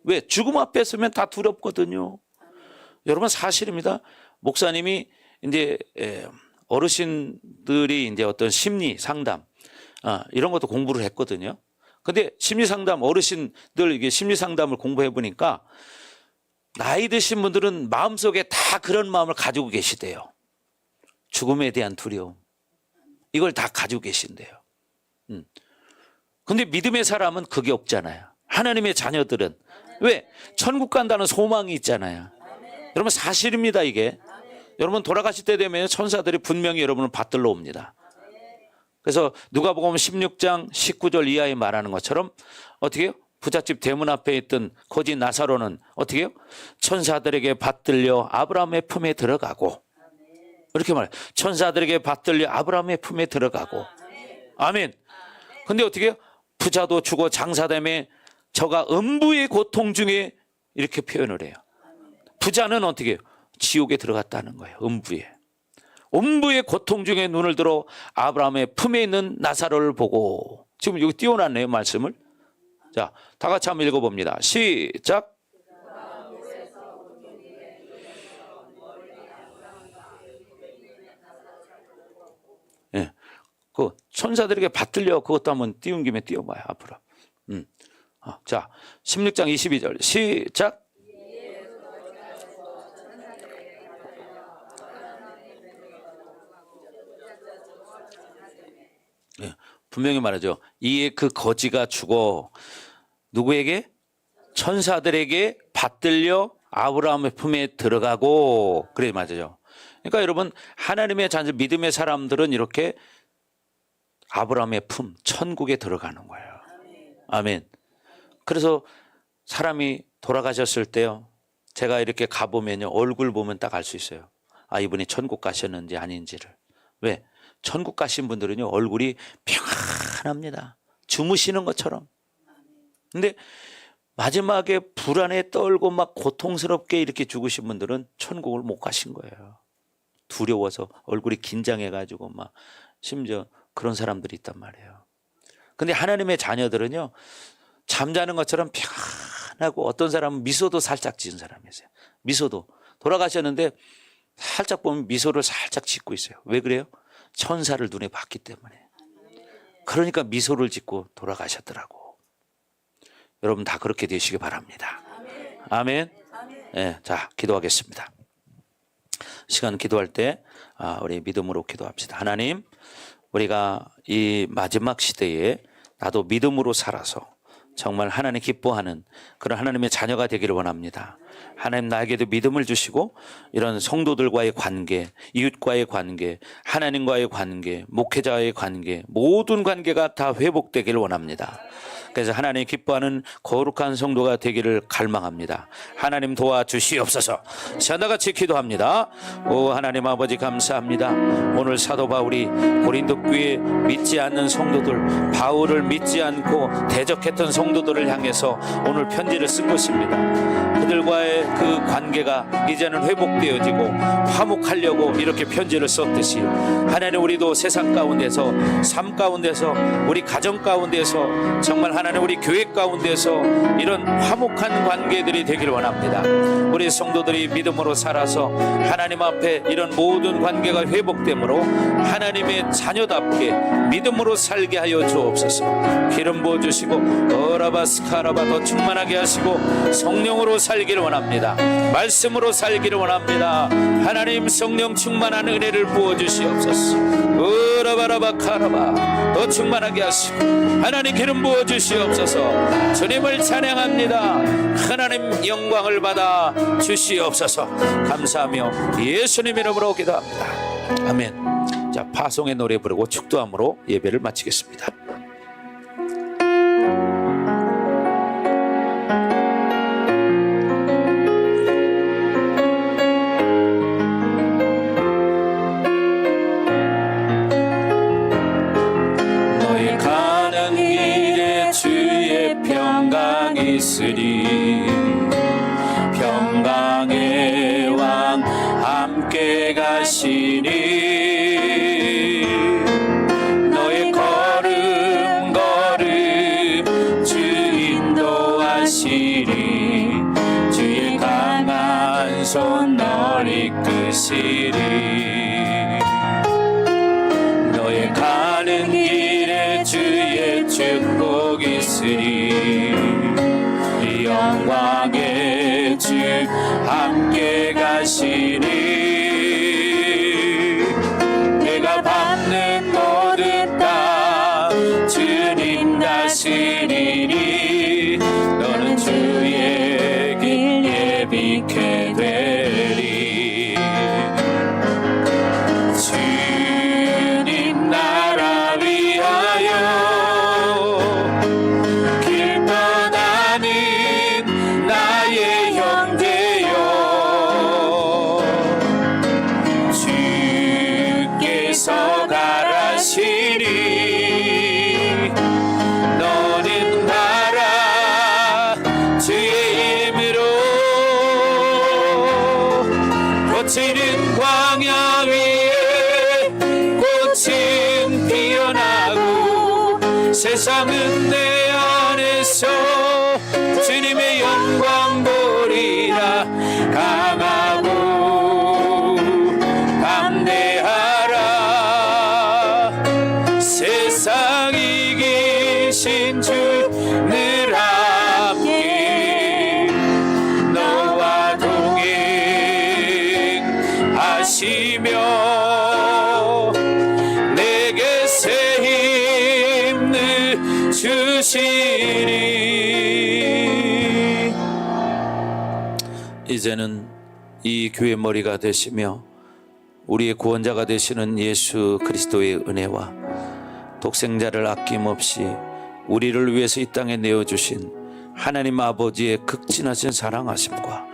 왜? 죽음 앞에 서면 다 두렵거든요. 여러분 사실입니다. 목사님이 이제 어르신들이 이제 어떤 심리 상담 이런 것도 공부를 했거든요. 근데 심리 상담 어르신들 이게 심리 상담을 공부해 보니까 나이 드신 분들은 마음속에 다 그런 마음을 가지고 계시대요. 죽음에 대한 두려움. 이걸 다 가지고 계신대요. 근데 믿음의 사람은 그게 없잖아요. 하나님의 자녀들은. 왜? 천국 간다는 소망이 있잖아요. 여러분 사실입니다 이게. 여러분 돌아가실 때 되면 천사들이 분명히 여러분을 받들러 옵니다. 그래서 누가복음 16장 19절 이하에 말하는 것처럼 어떻게 해요? 부잣집 대문 앞에 있던 거지 나사로는 어떻게 해요? 천사들에게 받들려 아브라함의 품에 들어가고, 이렇게 말해요. 천사들에게 받들려 아브라함의 품에 들어가고. 아멘. 근데 어떻게 해요? 부자도 죽어 장사됨에 저가 음부의 고통 중에, 이렇게 표현을 해요. 부자는 어떻게 해요? 지옥에 들어갔다는 거예요. 음부의 고통 중에 눈을 들어 아브라함의 품에 있는 나사로를 보고. 지금 여기 띄워놨네요 말씀을. 자, 다 같이 한번 읽어봅니다. 시작. 예, 그 천사들에게 받들려 그것도 한번 띄운 김에 띄워봐요 앞으로. 자, 16장 22절 시작. 예, 분명히 말하죠. 이에 그 거지가 죽어 누구에게? 천사들에게 받들려 아브라함의 품에 들어가고. 그래 맞아요. 그러니까 여러분 하나님의 자녀 믿음의 사람들은 이렇게 아브라함의 품 천국에 들어가는 거예요. 아멘. 그래서 사람이 돌아가셨을 때요, 제가 이렇게 가보면요 얼굴 보면 딱 알 수 있어요. 아 이분이 천국 가셨는지 아닌지를. 왜? 천국 가신 분들은요 얼굴이 평안합니다. 주무시는 것처럼. 근데 마지막에 불안에 떨고 막 고통스럽게 이렇게 죽으신 분들은 천국을 못 가신 거예요. 두려워서 얼굴이 긴장해가지고 막 심지어 그런 사람들이 있단 말이에요. 근데 하나님의 자녀들은요 잠자는 것처럼 평안하고, 어떤 사람은 미소도 살짝 지은 사람이 있어요. 미소도 돌아가셨는데 살짝 보면 미소를 살짝 짓고 있어요. 왜 그래요? 천사를 눈에 봤기 때문에. 그러니까 미소를 짓고 돌아가셨더라고. 여러분 다 그렇게 되시기 바랍니다. 아멘. 네, 자 기도하겠습니다. 시간 기도할 때 우리 믿음으로 기도합시다. 하나님, 우리가 이 마지막 시대에 나도 믿음으로 살아서 정말 하나님 기뻐하는 그런 하나님의 자녀가 되기를 원합니다. 하나님 나에게도 믿음을 주시고 이런 성도들과의 관계, 이웃과의 관계, 하나님과의 관계, 목회자와의 관계, 모든 관계가 다 회복되기를 원합니다. 그래서 하나님 기뻐하는 거룩한 성도가 되기를 갈망합니다. 하나님 도와주시옵소서. 시간다같이 기도합니다. 오 하나님 아버지 감사합니다. 오늘 사도 바울이 고린도 교회에 믿지 않는 성도들, 바울을 믿지 않고 대적했던 성도들을 향해서 오늘 편지를 쓴 것입니다. 그들과의 그 관계가 이제는 회복되어지고 화목하려고 이렇게 편지를 썼듯이 하나님 우리도 세상 가운데서, 삶 가운데서, 우리 가정 가운데서, 정말 하나님 우리 교회 가운데서 이런 화목한 관계들이 되기를 원합니다. 우리 성도들이 믿음으로 살아서 하나님 앞에 이런 모든 관계가 회복되므로 하나님의 자녀답게 믿음으로 살게 하여 주옵소서. 기름 부어주시고 어라바스카라바 더 충만하게 하시고 성령으로 살기를 원합니다. 말씀으로 살기를 원합니다. 하나님 성령 충만한 은혜를 부어주시옵소서. 어라바라바카라바 더 충만하게 하시고 하나님 기름 부어주시옵소서. 주님을 찬양합니다. 하나님 영광을 받아 주시옵소서. 감사하며 예수님 이름으로 기도합니다. 아멘. 자, 파송의 노래 부르고 축도함으로 예배를 마치겠습니다. 너희 가는 길에 주의 평강이 있으리. 평강의 왕 함께 가시니 너의 걸음 걸음 주 인도하시리. 주의 강한 손 널 이끄시리. 너의 가는 길에 주의 축복이 있으리. 영광의 주 함께 가시니 내가 밟는 모든 땅 주님 다스리니 너는 주의 길 예비케 되리. 주님 나라 위하여 길 떠나는 나의 형제여 주께서 가라시니 너는 나라 주의 이름으로 거치는 광야 위에 꽃은 피어나고 세상은 내 안에서 주님의 영광 보리라. 강하고 담대하라 세상 이기신 주 늘 함께 너와 동행하시며 내게 새 힘을 주시니. 이제는 이 교회 머리가 되시며 우리의 구원자가 되시는 예수 그리스도의 은혜와 독생자를 아낌없이 우리를 위해서 이 땅에 내어주신 하나님 아버지의 극진하신 사랑하심과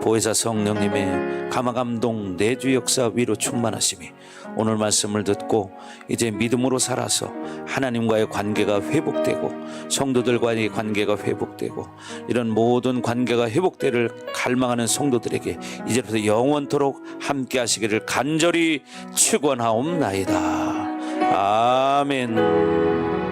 보혜사 성령님의 감화감동 내주 역사 위로 충만하심이 오늘 말씀을 듣고 이제 믿음으로 살아서 하나님과의 관계가 회복되고 성도들과의 관계가 회복되고 이런 모든 관계가 회복되를 갈망하는 성도들에게 이제부터 영원토록 함께 하시기를 간절히 축원하옵나이다. 아멘.